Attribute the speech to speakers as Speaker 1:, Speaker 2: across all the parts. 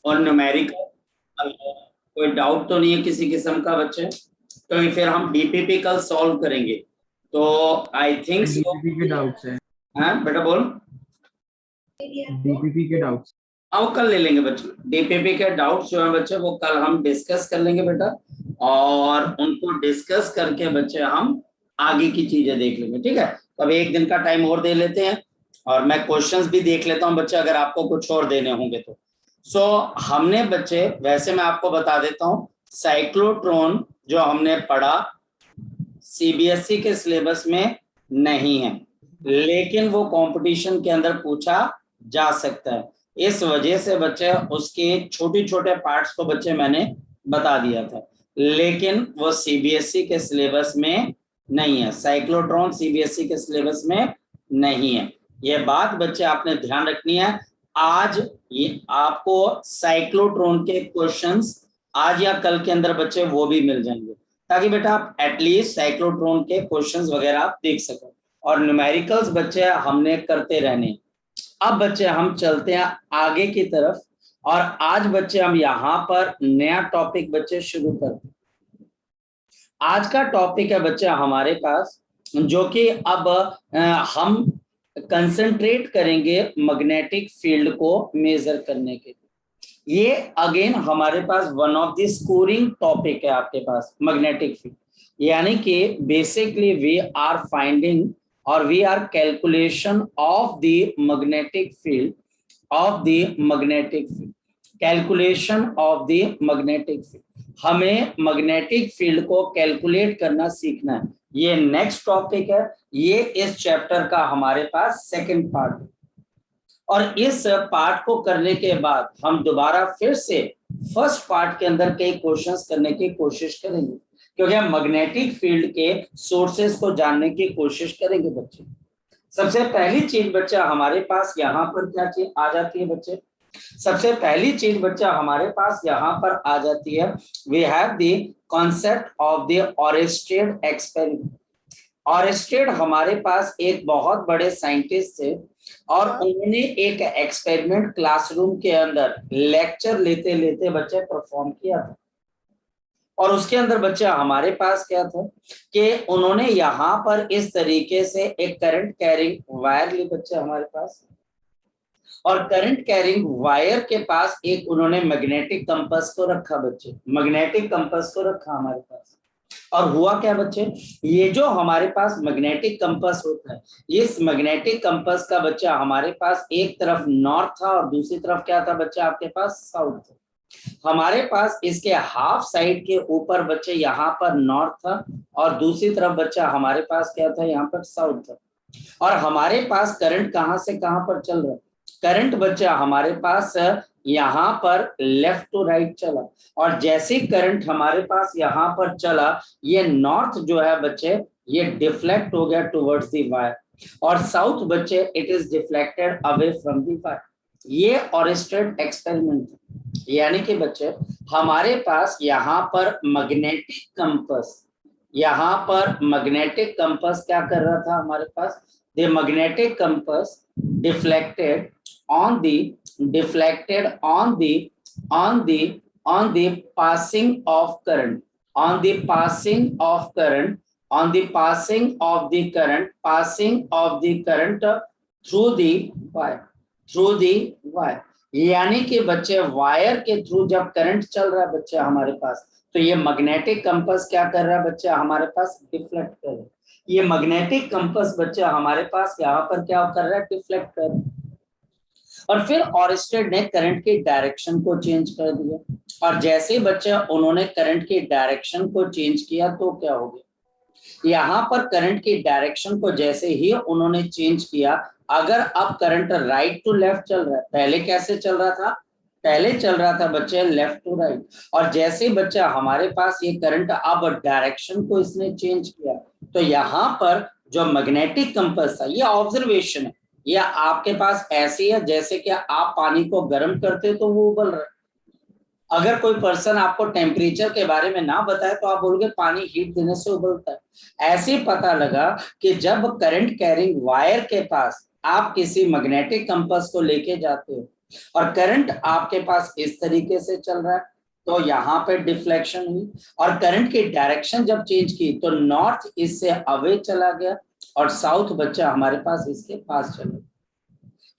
Speaker 1: और न्यूमेरिकल कोई डाउट तो नहीं है किसी किस्म का बच्चे? तो फिर हम डीपीपी कल सॉल्व करेंगे। तो आई थिंक सो।
Speaker 2: डीपीपी के डाउट्स हैं।
Speaker 1: हाँ बेटा बोल।
Speaker 2: डीपीपी के डाउट्स।
Speaker 1: हाँ वो कल ले लेंगे बच्चे, डीपीपी के डाउट्स जो है बच्चे वो कल हम डिस्कस कर लेंगे बेटा, और उनको डिस्कस करके बच्चे हम आगे की चीजें देख लेंगे। ठीक है, तो अब एक दिन का टाइम और दे लेते हैं, और मैं क्वेश्चंस भी देख लेता हूँ बच्चे, अगर आपको कुछ और देने होंगे तो। सो हमने बच्चे, वैसे मैं आपको बता देता हूँ, साइक्लोट्रॉन जो हमने पढ़ा सीबीएसई के सिलेबस में नहीं है, लेकिन वो कंपटीशन के अंदर पूछा जा सकता है। इस वजह से बच्चे उसके छोटे छोटे पार्ट्स को बच्चे मैंने बता दिया था, लेकिन वो सीबीएसई के सिलेबस में नहीं है। साइक्लोट्रॉन सीबीएसई के सिलेबस में नहीं है, ये बात बच्चे आपने ध्यान रखनी है। आज ये आपको साइक्लोट्रॉन के क्वेश्चंस आज या कल के अंदर बच्चे वो भी मिल जाएंगे, ताकि बेटा आप एटलीस्ट साइक्लोट्रॉन के क्वेश्चंस वगैरह आप देख सको। और न्यूमेरिकल्स बच्चे हमने करते रहने। अब बच्चे हम चलते हैं आगे की तरफ, और आज बच्चे हम यहाँ पर नया टॉपिक बच्चे शुरू करते हैं। आज का टॉपिक है बच्चे हमारे पास, जो कि अब हम कंसंट्रेट करेंगे मैग्नेटिक फील्ड को मेजर करने के लिए। ये अगेन हमारे पास one of the scoring topic है आपके पास, मैग्नेटिक फील्ड। यानी कि बेसिकली वी आर फाइंडिंग और we are calculation of the magnetic field, of the magnetic field, calculation of the magnetic field. हमें मैग्नेटिक फील्ड को कैलकुलेट करना सीखना है। ये नेक्स्ट टॉपिक है, ये इस चैप्टर का हमारे पास सेकंड पार्ट है। और इस पार्ट को करने के बाद हम दोबारा फिर से फर्स्ट पार्ट के अंदर कई क्वेश्चंस करने की कोशिश करेंगे, क्योंकि हम मैग्नेटिक फील्ड के सोर्सेस को जानने की कोशिश करेंगे बच्चे। सबसे पहली चीज बच्चा हमारे पास यहाँ पर क्या चीज आ जाती है बच्चे? सबसे पहली चीज बच्चा हमारे पास यहाँ पर आ जाती है, we have the concept of the Oersted experiment. Oersted हमारे पास एक बहुत बड़े साइंटिस्ट थे, और उन्होंने एक एक्सपेरिमेंट क्लासरूम के अंदर लेक्चर लेते लेते बच्चे परफॉर्म किया था। और उसके अंदर बच्चा हमारे पास क्या था कि उन्होंने यहाँ पर इस तरीके से एक करंट कैरिंग वायर ली बच्चे हमारे पास, और करंट कैरिंग वायर के पास एक उन्होंने मैग्नेटिक कंपास को रखा बच्चे, मैग्नेटिक कंपास को रखा हमारे पास। और हुआ क्या बच्चे, ये जो हमारे पास मैग्नेटिक कंपास होता है, इस मैग्नेटिक कंपास का बच्चा हमारे पास एक तरफ नॉर्थ था और दूसरी तरफ क्या था बच्चा आपके पास, साउथ था। हमारे पास इसके हाफ साइड के ऊपर बच्चे यहाँ पर नॉर्थ था, और दूसरी तरफ बच्चा हमारे पास क्या था, यहाँ पर साउथ था। और हमारे पास करंट कहाँ से कहाँ पर चल रहा है? करंट बच्चा हमारे पास यहाँ पर लेफ्ट टू राइट चला, और जैसे करंट हमारे पास यहाँ पर चला, ये नॉर्थ जो है बच्चे ये डिफ्लेक्ट हो गया टुवर्ड्स दी वायर, और साउथ बच्चे it is deflected away from the wire. ये ऑरेस्टेड एक्सपेरिमेंट है। यानी कि बच्चे हमारे पास यहाँ पर मैग्नेटिक कंपास, यहाँ पर मैग्नेटिक कंपास क्या कर रहा था हमारे पास, the magnetic compass deflected on the deflected on the passing of current, on the passing of current, on the passing of the current, passing of the current through the wire, through the wire। यानी कि बच्चे wire के through जब current चल रहा है बच्चे हमारे पास, तो ये मैग्नेटिक कंपास क्या कर रहा है बच्चा हमारे पास, डिफ्लेक्ट कर रहा है। ये मैग्नेटिक कंपास बच्चा हमारे पास यहाँ पर क्या कर रहा है, डिफ्लेक्ट कर रहा है। और फिर ऑरेस्टेड ने करंट की डायरेक्शन को चेंज कर दिया, और जैसे ही बच्चा उन्होंने करंट की डायरेक्शन को चेंज किया तो क्या हो गया, यहाँ पर करंट की डायरेक्शन को जैसे ही उन्होंने चेंज किया, अगर अब करंट राइट टू लेफ्ट चल रहा है, पहले कैसे चल रहा था, पहले चल रहा था बच्चे लेफ्ट टू राइट, और जैसे ही बच्चा हमारे पास ये करंट अब डायरेक्शन को इसने चेंज किया, तो यहाँ पर जो मैग्नेटिक कंपास था, ये ऑब्जर्वेशन है, या आपके पास ऐसी है जैसे कि आप पानी को गर्म करते तो वो उबल रहा है। अगर कोई पर्सन आपको टेम्परेचर के बारे में ना बताए तो आप बोलोगे पानी हीट देने से उबलता है। ऐसे पता लगा कि जब करंट कैरिंग वायर के पास आप किसी मैग्नेटिक कंपास को लेके जाते हो, और करंट आपके पास इस तरीके से चल रहा है, तो यहाँ पे डिफ्लेक्शन हुई और करंट की डायरेक्शन जब चेंज की तो नॉर्थ इससे अवे चला गया और साउथ बच्चा हमारे पास इसके पास चला गया।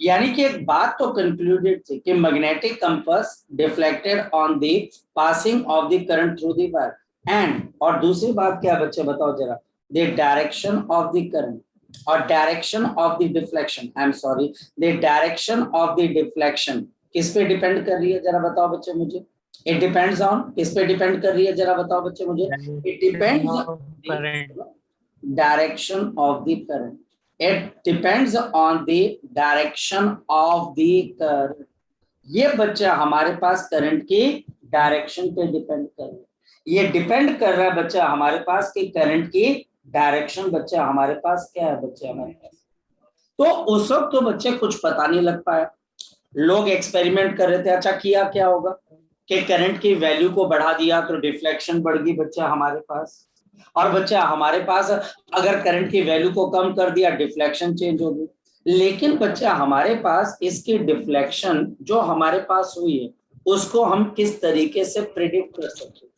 Speaker 1: यानी कि एक बात तो कंक्लूडेड थी कि magnetic compass deflected on the passing of the current through the wire and, और दूसरी बात क्या बच्चे बताओ जरा, the direction of the current और direction of the deflection, I am sorry, the direction of the deflection किस पे डिपेंड कर रही है जरा बताओ बच्चे मुझे, इट डिपेंड्स ऑन, किस पे डिपेंड कर रही है जरा बताओ बच्चे मुझे, it depends direction of the current, it depends on the direction of the current। ये बच्चा हमारे पास करंट की डायरेक्शन पे डिपेंड कर रहा है, ये डिपेंड कर रहा है बच्चा हमारे पास कि करंट की डायरेक्शन बच्चा हमारे पास क्या है बच्चे हमारे पास। तो उस वक्त तो बच्चे कुछ पता नहीं लग पाया, लोग एक्सपेरिमेंट कर रहे थे, अच्छा किया क्या होगा कि करंट की वैल्यू को बढ़ा दिया तो डिफ्लेक्शन बढ़ गई बच्चा हमारे पास, और बच्चा हमारे पास अगर करंट की वैल्यू को कम कर दिया डिफ्लेक्शन चेंज होगी। लेकिन बच्चा हमारे पास इसकी डिफ्लेक्शन जो हमारे पास हुई है उसको हम किस तरीके से प्रिडिक्ट कर सकते हैं,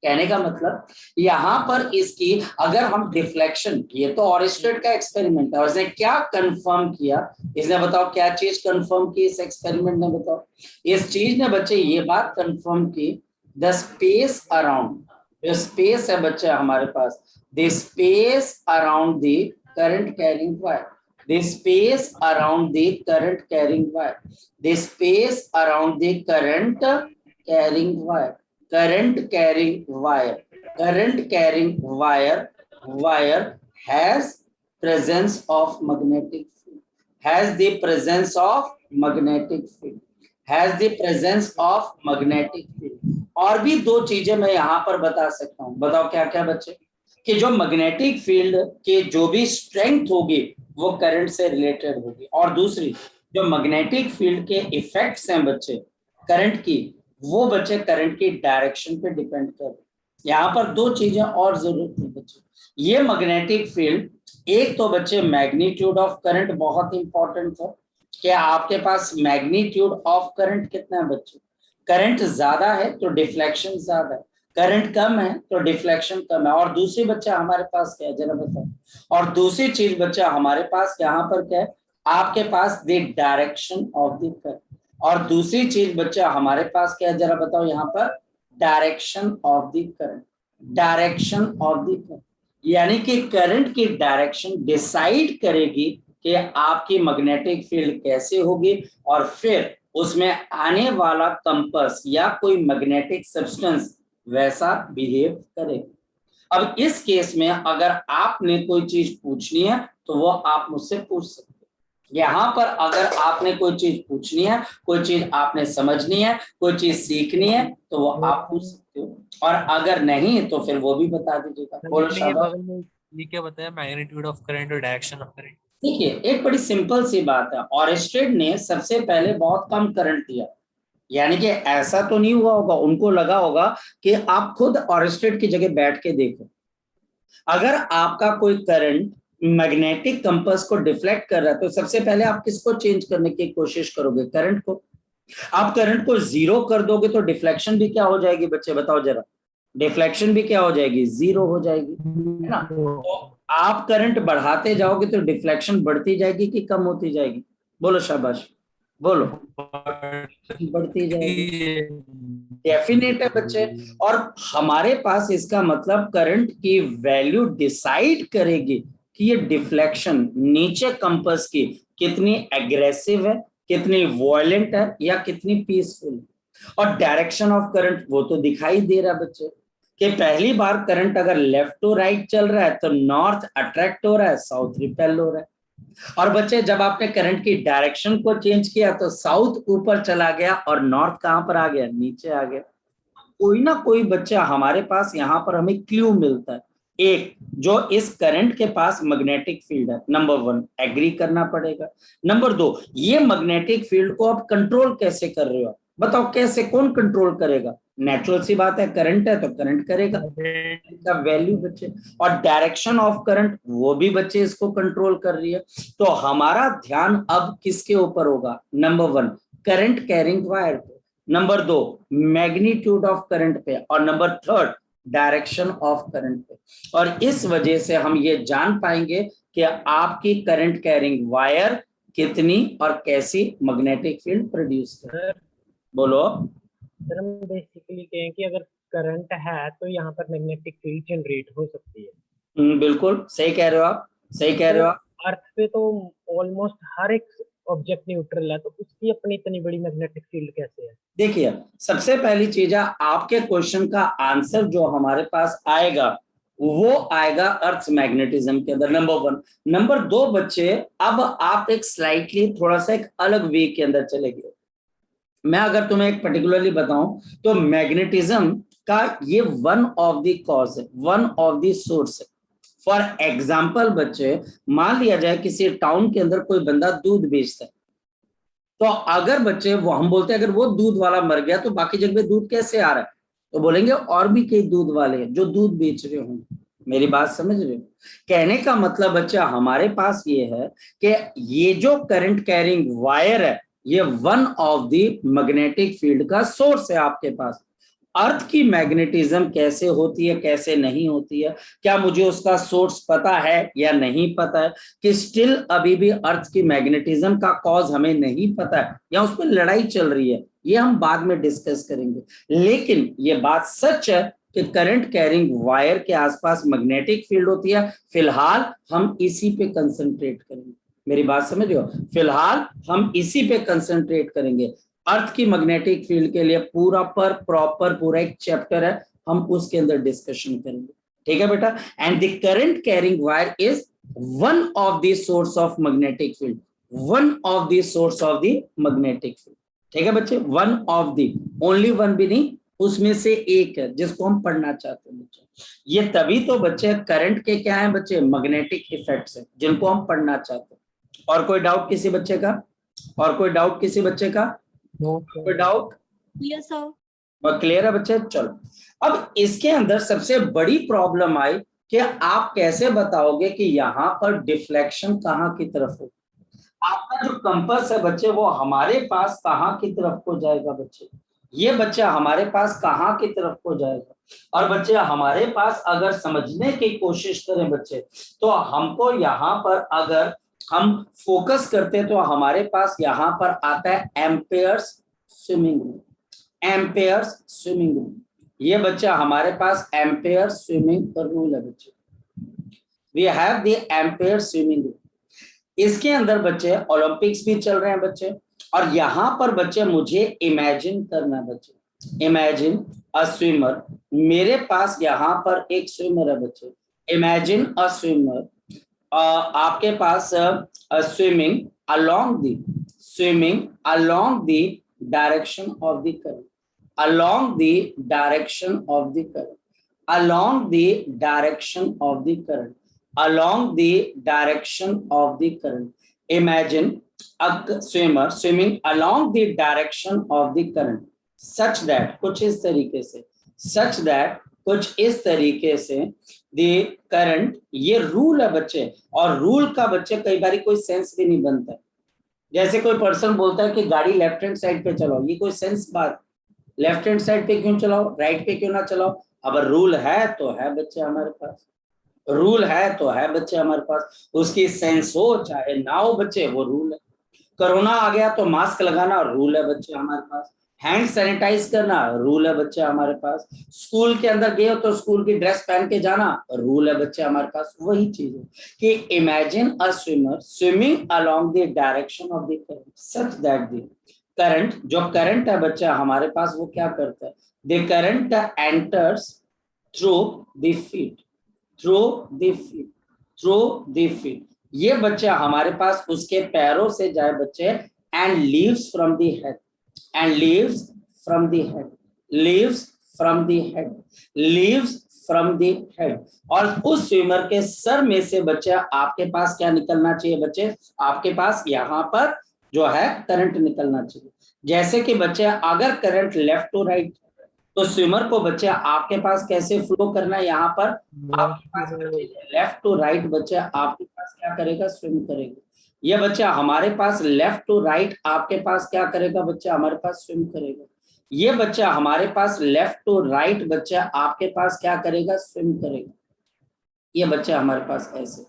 Speaker 1: कहने का मतलब यहाँ पर इसकी अगर हम डिफ्लेक्शन, ये तो ऑरिस्टेड का एक्सपेरिमेंट है और इसने क्या कंफर्म किया, इसने बताओ क्या चीज कंफर्म की इस एक्सपेरिमेंट ने, बताओ इस चीज ने बच्चे ये बात कंफर्म की, द स्पेस अराउंड, जो स्पेस है बच्चा हमारे पास, the space around the current carrying wire, the space around the current carrying wire, the space around the current carrying wire, current carrying wire, current carrying wire has presence of magnetic field, has the presence of magnetic field, has the presence of magnetic field। और भी दो चीजें मैं यहाँ पर बता सकता हूँ, बताओ क्या क्या बच्चे, कि जो मैग्नेटिक फील्ड के जो भी स्ट्रेंथ होगी वो करंट से रिलेटेड होगी, और दूसरी जो मैग्नेटिक फील्ड के इफेक्ट्स हैं बच्चे करंट की, वो बच्चे करंट की डायरेक्शन पे डिपेंड कर। यहाँ पर दो चीजें और जरूरत है बच्चे, ये मैग्नेटिक फील्ड, एक तो बच्चे मैग्नीट्यूड ऑफ करंट बहुत इंपॉर्टेंट है कि आपके पास मैग्नीट्यूड ऑफ करंट कितना है बच्चे, करंट ज्यादा है तो डिफ्लेक्शन ज्यादा है, करंट कम है तो डिफ्लेक्शन कम है, और दूसरी बच्चा हमारे पास क्या है जरा बताओ, और दूसरी चीज बच्चा हमारे पास यहाँ पर क्या है, आपके पास the direction of the current, और दूसरी चीज बच्चा हमारे पास क्या है जरा बताओ यहाँ पर, direction of the current, direction of the current, यानी कि करंट की डायरेक्शन डिसाइड करेगी कि आपकी मैग्नेटिक फील्ड कैसे होगी और फिर उसमें आने वाला कंपास या कोई मैग्नेटिक सब्सटेंस वैसा बिहेव करेगा। अब इस केस में अगर आपने कोई चीज पूछनी है तो वो आप मुझसे पूछ सकते, यहाँ पर अगर आपने कोई चीज पूछनी है, कोई चीज आपने समझनी है, कोई चीज सीखनी है तो वो आप पूछ सकते हो, और अगर नहीं तो फिर वो भी बता दीजिएगा। बोलो शाबाश।
Speaker 2: ये क्या बताया मैग्नीट्यूड ऑफ करंट और डायरेक्शन ऑफ करंट?
Speaker 1: देखिए एक बड़ी सिंपल सी बात है, ऑरिस्टेड ने सबसे पहले बहुत कम करंट दिया, यानी कि ऐसा तो नहीं हुआ होगा, उनको लगा होगा कि आप खुद ऑरिस्टेड की जगह बैठ के देखो, अगर आपका कोई करंट मैग्नेटिक कंपास को डिफ्लेक्ट कर रहा है तो सबसे पहले आप किसको चेंज करने की कोशिश करोगे, करंट को। आप करंट को जीरो कर दोगे तो डिफ्लेक्शन भी क्या हो जाएगी बच्चे बताओ जरा, डिफ्लेक्शन भी क्या हो जाएगी, जीरो हो जाएगी, है ना। तो आप करंट बढ़ाते जाओगे तो डिफ्लेक्शन बढ़ती जाएगी कि कम होती जाएगी, बोलो शाबाश, बोलो, बढ़ती जाएगी, डेफिनेट है बच्चे। और हमारे पास इसका मतलब करंट की वैल्यू डिसाइड करेगी कि ये डिफ्लेक्शन नीचे कंपास की कितनी एग्रेसिव है, कितनी वॉयलेंट है या कितनी पीसफुल। और डायरेक्शन ऑफ करंट वो तो दिखाई दे रहा है बच्चे कि पहली बार करंट अगर लेफ्ट टू राइट चल रहा है तो नॉर्थ अट्रैक्ट हो रहा है, साउथ रिपेल हो रहा है। और बच्चे जब आपने करंट की डायरेक्शन को चेंज किया तो साउथ ऊपर चला गया और नॉर्थ कहां पर आ गया, नीचे आ गया। कोई ना कोई बच्चा हमारे पास यहाँ पर हमें क्लू मिलता है, एक जो इस करंट के पास मैग्नेटिक फील्ड है, नंबर वन एग्री करना पड़ेगा, नंबर दो ये मैग्नेटिक फील्ड को आप कंट्रोल कैसे कर रहे हो, बताओ कैसे, कौन कंट्रोल करेगा? नेचुरल सी बात है, करंट है तो करंट करेगा का वैल्यू बच्चे, और डायरेक्शन ऑफ करंट वो भी बच्चे इसको कंट्रोल कर रही है। तो हमारा ध्यान अब किसके ऊपर होगा? नंबर 1 करंट कैरिंग वायर पे, नंबर 2 मैग्नीट्यूड ऑफ करंट पे, और नंबर 3 डायरेक्शन ऑफ करंट पे। और इस वजह से हम ये जान पाएंगे कि आपकी करंट कैरिंग वायर कितनी और कैसी मैग्नेटिक फील्ड प्रोड्यूस करे। बोलो।
Speaker 3: सर हम बेसिकली कहें कि अगर करंट है तो यहाँ पर मैग्नेटिक फील्ड जनरेट हो सकती है।
Speaker 1: बिल्कुल सही कह रहे हो आप, सही कह रहे हो आप।
Speaker 3: अर्थ पे तो ऑलमोस्ट हर एक ऑब्जेक्ट न्यूट्रल है, तो उसकी अपनी इतनी बड़ी मैग्नेटिक फील्ड कैसे है?
Speaker 1: देखिए, सबसे पहली चीज है, आपके क्वेश्चन का आंसर जो हमारे पास आएगा वो आएगा अर्थ मैग्नेटिज्म के अंदर, नंबर 1। नंबर 2 बच्चे, अब आप एक स्लाइटली थोड़ा सा एक अलग वे के अंदर चले गए। मैं अगर तुम्हें एक पर्टिकुलरली बताऊं तो मैग्नेटिज्म का ये वन ऑफ द कॉज है, वन ऑफ द सोर्स है। फॉर एग्जाम्पल बच्चे, मान लिया जाए किसी टाउन के अंदर कोई बंदा दूध बेचता है, तो अगर बच्चे वो हम बोलते हैं अगर वो दूध वाला मर गया तो बाकी जगह दूध कैसे आ रहा है? तो बोलेंगे और भी कई दूध वाले हैं जो दूध बेच रहे होंगे। मेरी बात समझ रहे हो? कहने का मतलब बच्चा हमारे पास ये है कि ये जो करंट कैरिंग वायर है ये one of the magnetic field का सोर्स है आपके पास। अर्थ की मैग्नेटिज्म कैसे होती है कैसे नहीं होती है, क्या मुझे उसका सोर्स पता है या नहीं पता है, कि स्टिल अभी भी अर्थ की मैग्नेटिज्म का कॉज हमें नहीं पता है या उस पर लड़ाई चल रही है, ये हम बाद में डिस्कस करेंगे। लेकिन ये बात सच है कि करंट कैरिंग वायर के आसपास मैग्नेटिक फील्ड होती है। फिलहाल हम इसी पे कंसंट्रेट करेंगे। मेरी बात समझ रहे हो? फिलहाल हम इसी पे कंसंट्रेट करेंगे। अर्थ की मैग्नेटिक फील्ड के लिए पूरा प्रॉपर पूरा एक चैप्टर है, हम उसके अंदर डिस्कशन करेंगे। ठीक है बेटा? And the current carrying wire is one of the source of magnetic field, one of the source of the magnetic field. ठीक है बच्चे? One of the, only one भी नहीं, उसमें से एक है जिसको हम पढ़ना चाहते हैं बच्चे। ये तभी तो बच्चे करंट के क्या है बच्चे? मैग्नेटिक इफेक्ट्स है जिनको हम पढ़ना चाहते हैं। और कोई डाउट किसी बच्चे का? और कोई डाउट किसी बच्चे का? कोई डाउट?
Speaker 4: Yes sir.
Speaker 1: और क्लियर है बच्चे? चलो, अब इसके अंदर सबसे बड़ी प्रॉब्लम आई कि आप कैसे बताओगे कि यहाँ पर डिफ्लेक्शन कहाँ की तरफ हो। आपका जो कंपास है बच्चे वो हमारे पास कहाँ की तरफ को जाएगा बच्चे? ये बच्चा हमारे पास कहाँ की तरफ को जाएगा? और बच्चे हमारे पास अगर समझने की कोशिश करें बच्चे, तो हमको यहाँ पर अगर हम फोकस करते तो हमारे पास यहाँ पर आता है Ampere's swimming rule. Ampere's swimming rule, ये बच्चा हमारे पास एम्पेयर स्विमिंग रूल है बच्चे। We have the Ampere swimming rule. इसके अंदर बच्चे ओलंपिक्स भी चल रहे हैं बच्चे, और यहाँ पर बच्चे मुझे इमेजिन करना बच्चे, इमेजिन अ स्विमर। मेरे पास यहाँ पर एक स्विमर है बच्चे। इमेजिन अ स्विमर, आपके पास swimming along the direction of the current, along the direction of the current, along the direction of the current, along the direction of the current. Imagine a swimmer swimming along the direction of the current, such that कुछ इस तरीके से, such that कुछ इस तरीके से the current, ये rule है बच्चे, और रूल का बच्चे कई बार कोई सेंस भी नहीं बनता। जैसे कोई पर्सन बोलता है कि गाड़ी लेफ्ट हैंड साइड पे चलाओ, ये कोई सेंस बात? लेफ्ट हैंड साइड पे क्यों चलाओ, राइट पे क्यों ना चलाओ? अब रूल है तो है बच्चे हमारे पास, रूल है तो है बच्चे हमारे पास, उसकी सेंस हो चाहे ना हो बच्चे, वो रूल है। कोरोना आ गया तो मास्क लगाना रूल है बच्चे हमारे पास, हैंड सैनिटाइज करना रूल है बच्चे हमारे पास, स्कूल के अंदर गए हो तो स्कूल की ड्रेस पहन के जाना रूल है बच्चे हमारे पास। वही चीज है कि imagine a swimmer swimming along the direction of the current such that the current, जो करंट है बच्चा हमारे पास वो क्या करता है? The current enters through the feet, through the feet, through the feet. ये बच्चा हमारे पास उसके पैरों से जाए बच्चे, and leaves from the head, and leaves from the head, leaves from the head, leaves from the head. और उस स्विमर के सर में से बच्चे आपके पास क्या निकलना चाहिए बच्चे? आपके पास यहाँ पर जो है करंट निकलना चाहिए। जैसे कि बच्चे अगर करंट लेफ्ट टू राइट, तो स्विमर को बच्चे आपके पास कैसे फ्लो करना है, यहाँ पर आपके पास लेफ्ट टू राइट बच्चे आपके पास क्या करेगा, स्विम करेगा। ये बच्चा हमारे पास लेफ्ट टू राइट आपके पास क्या करेगा बच्चा, हमारे पास स्विम करेगा। ये बच्चा हमारे पास लेफ्ट टू राइट बच्चा आपके पास क्या करेगा, स्विम करेगा। ये बच्चा हमारे पास ऐसे,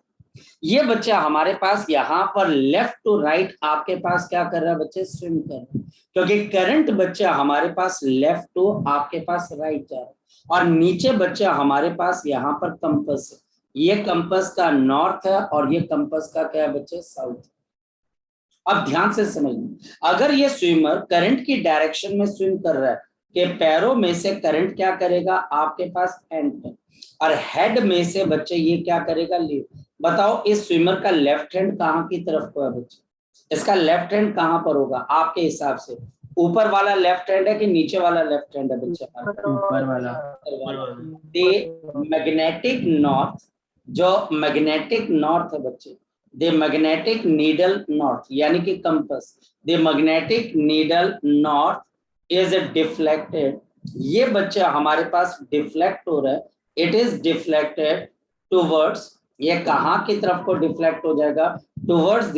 Speaker 1: ये बच्चा हमारे पास यहाँ पर लेफ्ट टू राइट आपके पास क्या कर रहा है बच्चे, स्विम कर रहा है, क्योंकि करंट बच्चा हमारे पास लेफ्ट टू आपके पास राइट जा रहा है। और नीचे बच्चा हमारे पास यहाँ पर कंपास है, ये कंपास का नॉर्थ है और ये कंपास का क्या है बच्चे, साउथ। अब ध्यान से समझिए, अगर ये स्विमर करंट की डायरेक्शन में स्विम कर रहा है कि पैरों में से करंट क्या करेगा आपके पास एंटर, और हेड में से बच्चे ये क्या करेगा, लीव। बताओ इस स्विमर का लेफ्ट हैंड कहाँ की तरफ को है बच्चे, इसका लेफ्ट हैंड कहाँ पर होगा आपके हिसाब से, ऊपर वाला लेफ्ट हैंड है कि नीचे वाला लेफ्ट हैंड है बच्चे,
Speaker 3: ऊपर वाला।
Speaker 1: मैग्नेटिक नॉर्थ, जो मैग्नेटिक नॉर्थ है बच्चे, द मैग्नेटिक नीडल नॉर्थ यानी कि compass, the magnetic needle north is deflected. ये बच्चा हमारे पास डिफ्लेक्ट हो रहा है, इट इज डिफ्लेक्टेड टुवर्ड्स, ये कहाँ की तरफ को डिफ्लेक्ट हो जाएगा, टुवर्ड्स द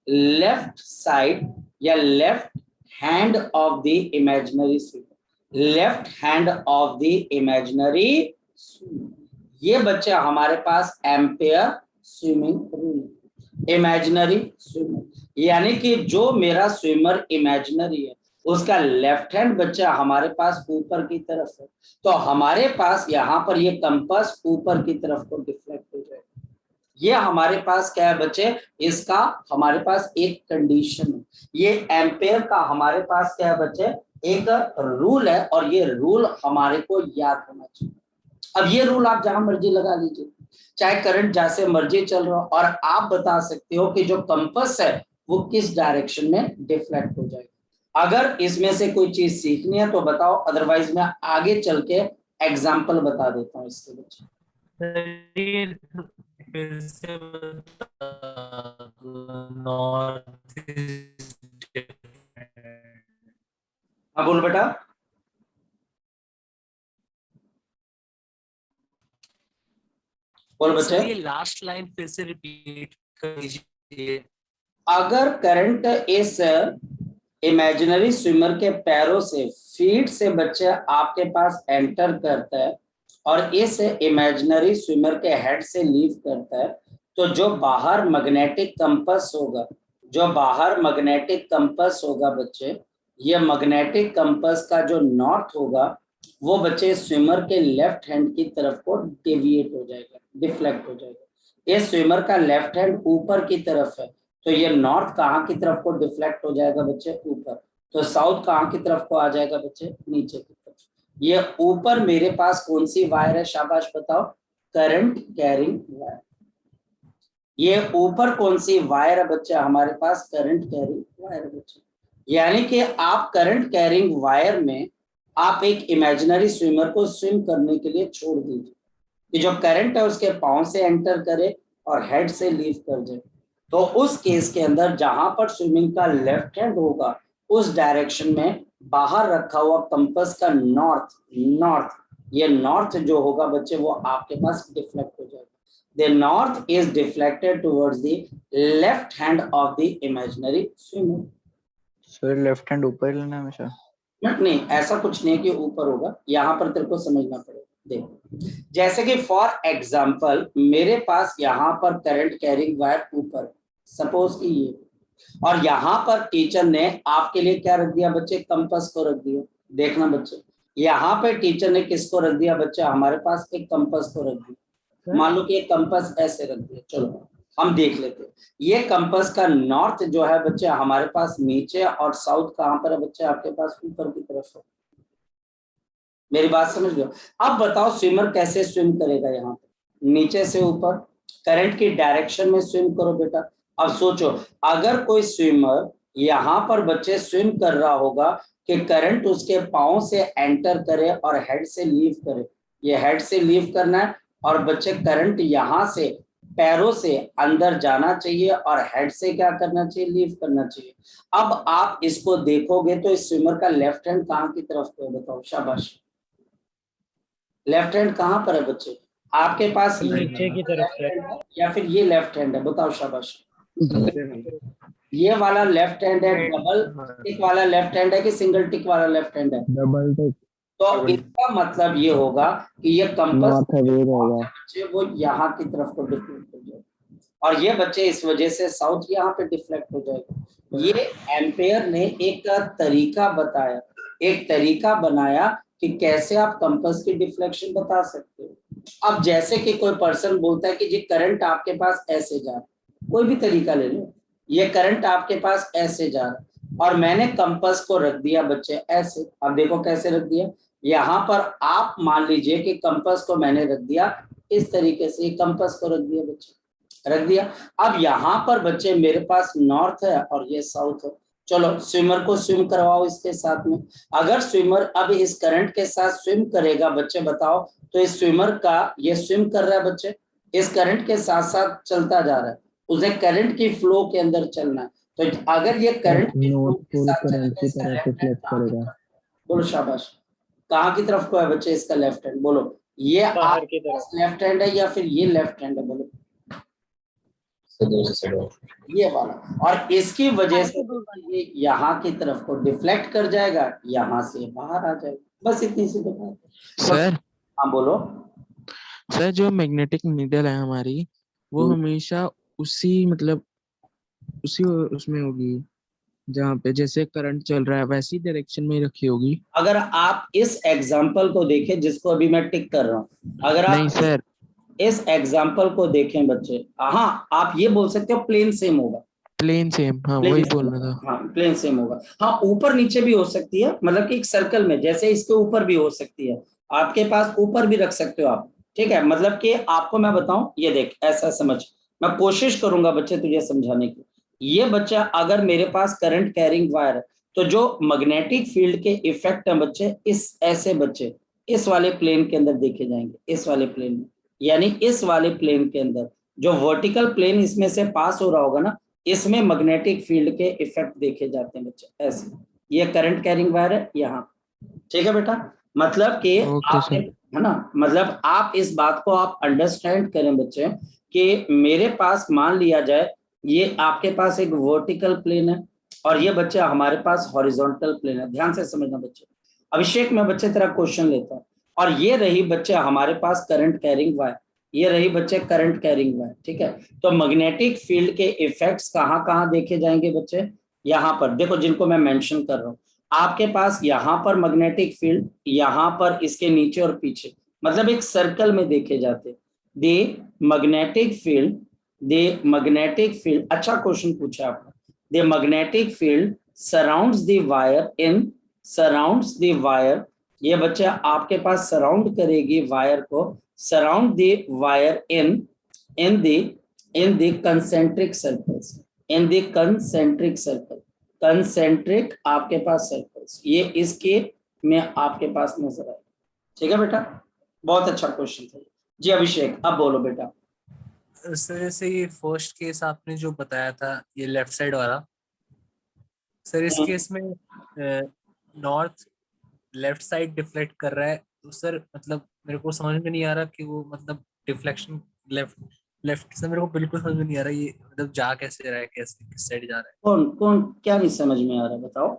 Speaker 1: लेफ्ट साइड या left hand of the imaginary swimmer, left hand of the imaginary swimmer. ये बच्चा हमारे पास Ampere swimming rule, imaginary swimmer यानी कि जो मेरा स्विमर इमेजिनरी है उसका लेफ्ट हैंड बच्चा हमारे पास ऊपर की तरफ है, तो हमारे पास यहाँ पर ये कंपास ऊपर की तरफ को डिफ्लेक्ट हो जाएगा। ये हमारे पास क्या है बच्चे, इसका हमारे पास एक कंडीशन है, ये एम्पेयर का हमारे पास क्या है बच्चे, एक रूल है, और ये रूल हमारे को याद होना चाहिए। अब ये रूल आप जहां मर्जी लगा लीजिए, चाहे करंट जैसे मर्जी चल रहा हो, और आप बता सकते हो कि जो कंपास है वो किस डायरेक्शन में डिफ्लेक्ट हो जाएगा। अगर इसमें से कोई चीज सीखनी है तो बताओ, अदरवाइज मैं आगे चल के एग्जाम्पल बता देता हूँ इसके बच्चे। हाँ बोल बेटा। बोल बच्चे।
Speaker 2: ये लास्ट लाइन फिर से रिपीट कर दीजिए।
Speaker 1: अगर करंट इस इमेजिनरी स्विमर के पैरों से, फीट से बच्चे आपके पास एंटर करता है और इस इमेजिनरी स्विमर के हेड से लीव करता है, तो जो बाहर मैग्नेटिक कंपास होगा, जो बाहर मैग्नेटिक कंपास होगा बच्चे, ये मैग्नेटिक कंपास का जो नॉर्थ होगा वो बच्चे स्विमर के लेफ्ट हैंड की तरफ को डेविएट हो जाएगा, डिफ्लेक्ट हो जाएगा। ये स्विमर का लेफ्ट हैंड ऊपर की तरफ है, तो ये नॉर्थ कहाँ की तरफ को डिफ्लेक्ट हो जाएगा बच्चे, ऊपर। तो साउथ कहाँ की तरफ को आ जाएगा बच्चे, नीचे की तरफ। ये ऊपर मेरे पास कौन सी वायर है, शाबाश बताओ, करंट कैरिंग वायर। ये ऊपर कौन सी वायर है बच्चे, हमारे पास करंट कैरिंग वायर है बच्चे। यानी कि आप करंट कैरिंग वायर में आप एक इमेजिनरी स्विमर को स्विम करने के लिए छोड़ दीजिए कि जो करंट है उसके पांव से एंटर करे और हेड से लीव कर जाए। तो उस केस के अंदर जहां पर स्विमिंग का लेफ्ट हैंड होगा उस डायरेक्शन में बाहर रखा हुआ कंपास का नॉर्थ, ये नॉर्थ जो होगा बच्चे वो आपके पास डिफ्लेक्ट हो जाएगा। The north is deflected towards the left hand of the imaginary swimmer.
Speaker 4: Sir left hand ऊपर लेना हमेशा?
Speaker 1: नहीं, ऐसा कुछ नहीं कि ऊपर होगा, यहाँ पर तेरे को समझना पड़ेगा। देख, जैसे कि फॉर एग्जाम्पल मेरे पास यहाँ पर करंट कैरिंग वायर ऊपर, सपोज कि ये, और यहाँ पर टीचर ने आपके लिए क्या रख दिया बच्चे, कंपास को रख दिया। देखना बच्चे, यहाँ पे टीचर ने किसको रख दिया बच्चे, हमारे पास एक कंपास को रख दिया। मान लो कि एक कंपास ऐसे रख दिया, चलो हम देख लेते हैं। ये कंपास का नॉर्थ जो है बच्चे हमारे पास नीचे, और साउथ कहाँ पर है बच्चे, आपके पास ऊपर की तरफ है। मेरी बात समझ लो। अब बताओ स्विमर कैसे स्विम करेगा, यहाँ पे नीचे से ऊपर करंट की डायरेक्शन में स्विम करो बेटा। अब सोचो, अगर कोई स्विमर यहाँ पर बच्चे स्विम कर रहा होगा कि करंट उसके पाँव से एंटर करे और हेड से लीव करे, ये हेड से लीव करना है, और बच्चे करंट यहाँ से पैरों से अंदर जाना चाहिए और हेड से क्या करना चाहिए, लीव करना चाहिए। अब आप इसको देखोगे तो इस स्विमर का लेफ्ट हैंड कहाँ की तरफ है, बताओ, शाबाश। लेफ्ट हैंड कहाँ पर है बच्चे आपके पास,
Speaker 3: नीचे की तरफ से,
Speaker 1: या फिर ये लेफ्ट हैंड है, बताओ, शाबाश। ये वाला लेफ्ट हैंड है, डबल टिक वाला लेफ्ट हैंड है कि सिंगल टिक वाला लेफ्ट हैंड है?
Speaker 4: Double tick.
Speaker 1: तो इसका मतलब ये होगा कि ये कंपास
Speaker 4: नॉर्थ है, वेज होगा।
Speaker 1: बच्चे वो यहाँ की तरफ को डिफ्लेक्ट हो जाएगा, और ये बच्चे इस वजह से साउथ यहाँ पे डिफ्लेक्ट हो जाएगा। ये एम्पेयर ने एक तरीका बताया, एक तरीका बनाया कि कैसे आप कंपास की डिफ्लेक्शन बता सकते हो। अब जैसे कि कोई पर्सन बोलता है कि जी करंट आपके पास ऐसे जा रहा है, कोई भी तरीका ले लो, ये करंट आपके पास ऐसे जा रहा है और मैंने कंपास को रख दिया बच्चे ऐसे। अब देखो कैसे रख दिया, यहाँ पर आप मान लीजिए कि कंपास को मैंने रख दिया इस तरीके से, कंपास को रख दिया बच्चे, रख दिया। अब यहाँ पर बच्चे मेरे पास नॉर्थ है और ये साउथ है। चलो स्विमर को स्विम करवाओ इसके साथ में। अगर स्विमर अब इस करंट के साथ स्विम करेगा बच्चे, बताओ, तो इस स्विमर का ये स्विम कर रहा है बच्चे, इस करंट के साथ साथ चलता जा रहा है, उसे करंट की फ्लो के अंदर चलना है। तो अगर ये करंट की फ्लो के साथ चलेगा, इसका लेफ्ट हैंड कहाँ की तरफ? बोलो शाबाश, कहाँ की तरफ को है बच्चे इसका लेफ्ट हैंड? बोलो, ये
Speaker 3: बाहर की तरफ।
Speaker 1: लेफ्ट हैंड है या फिर ये लेफ्ट हैंड है? बोलो, ये वाला। और इसकी वजह से ये यहाँ की तरफ को डिफ्लेक्ट कर जाएगा, यहाँ से बाहर आ जाएगा, बस इतनी सी बात है।
Speaker 5: सर,
Speaker 1: हाँ बोलो।
Speaker 5: सर जो मैग्नेटिक नीडल है हमारी, वो हमेशा उसी मतलब उसी उसमें होगी जहाँ पे जैसे करंट चल रहा है वैसी डायरेक्शन में ही रखी होगी।
Speaker 1: अगर आप इस एग्जाम्पल को देखें जिसको अभी मैं टिक कर रहा हूँ, अगर आप
Speaker 5: नहीं सर,
Speaker 1: इस एग्जाम्पल को देखें बच्चे, हाँ आप ये बोल सकते हो प्लेन सेम होगा,
Speaker 5: प्लेन सेम, हाँ
Speaker 1: प्लेन
Speaker 5: वही
Speaker 1: सेम
Speaker 5: बोलना
Speaker 1: होगा,
Speaker 5: था।
Speaker 1: हाँ प्लेन सेम होगा। हाँ ऊपर नीचे भी हो सकती है, मतलब कि एक सर्कल में जैसे इसके ऊपर भी हो सकती है, आपके पास ऊपर भी रख सकते हो आप, ठीक है। मतलब कि आपको मैं बताऊं, ये देख ऐसा समझ, मैं कोशिश करूंगा बच्चे तुझे समझाने की। ये बच्चा अगर मेरे पास करंट कैरिंग वायर है, तो जो मैग्नेटिक फील्ड के इफेक्ट है बच्चे, इस ऐसे बच्चे इस वाले प्लेन के अंदर देखे जाएंगे, इस वाले प्लेन में, यानी इस वाले प्लेन के अंदर जो वर्टिकल प्लेन इसमें से पास हो रहा होगा ना, इसमें मैग्नेटिक फील्ड के इफेक्ट देखे जाते हैं बच्चे ऐसे। ये करंट कैरिंग वायर है यहाँ, ठीक है बेटा। मतलब कि
Speaker 5: ओके
Speaker 1: आपने,
Speaker 5: सर।
Speaker 1: है ना, मतलब आप इस बात को आप अंडरस्टैंड करें बच्चे कि मेरे पास मान लिया जाए ये आपके पास एक वर्टिकल प्लेन है और ये बच्चे हमारे पास हॉरिजॉन्टल प्लेन है। ध्यान से समझना बच्चे। अभिषेक मैं बच्चे तेरा क्वेश्चन लेता हूँ, और ये रही बच्चे हमारे पास करंट कैरिंग वायर, ये रही बच्चे करंट कैरिंग वायर, ठीक है। तो मैग्नेटिक फील्ड के इफेक्ट्स कहाँ कहाँ देखे जाएंगे बच्चे? यहाँ पर देखो, जिनको मैं मेंशन कर रहा हूँ, आपके पास यहाँ पर मैग्नेटिक फील्ड, यहाँ पर इसके नीचे और पीछे, मतलब एक सर्कल में देखे जाते। The magnetic field, the magnetic field, अच्छा क्वेश्चन पूछा आपने। The magnetic field surrounds the wire in, surrounds the wire, ये बच्चा आपके पास सराउंड करेगी वायर को, surround the wire in the concentric circles, in the concentric circle, concentric आपके पास सर्कल्स, ये इसके में आपके पास नजर आए, ठीक है बेटा। बहुत अच्छा क्वेश्चन था जी। अभिषेक अब बोलो बेटा।
Speaker 2: सर जैसे ये फर्स्ट केस आपने जो बताया था, ये लेफ्ट साइड वाला, सर इस केस में नॉर्थ लेफ्ट साइड डिफ्लेक्ट कर रहा है, तो सर मतलब मेरे को समझ में नहीं आ रहा कि वो मतलब डिफ्लेक्शन लेफ्ट लेफ्ट से मेरे को बिल्कुल समझ में नहीं आ रहा ये मतलब जा कैसे रहा है, कैसे किस साइड जा रहा है।
Speaker 1: कौन कौन क्या नहीं समझ में आ रहा, बताओ।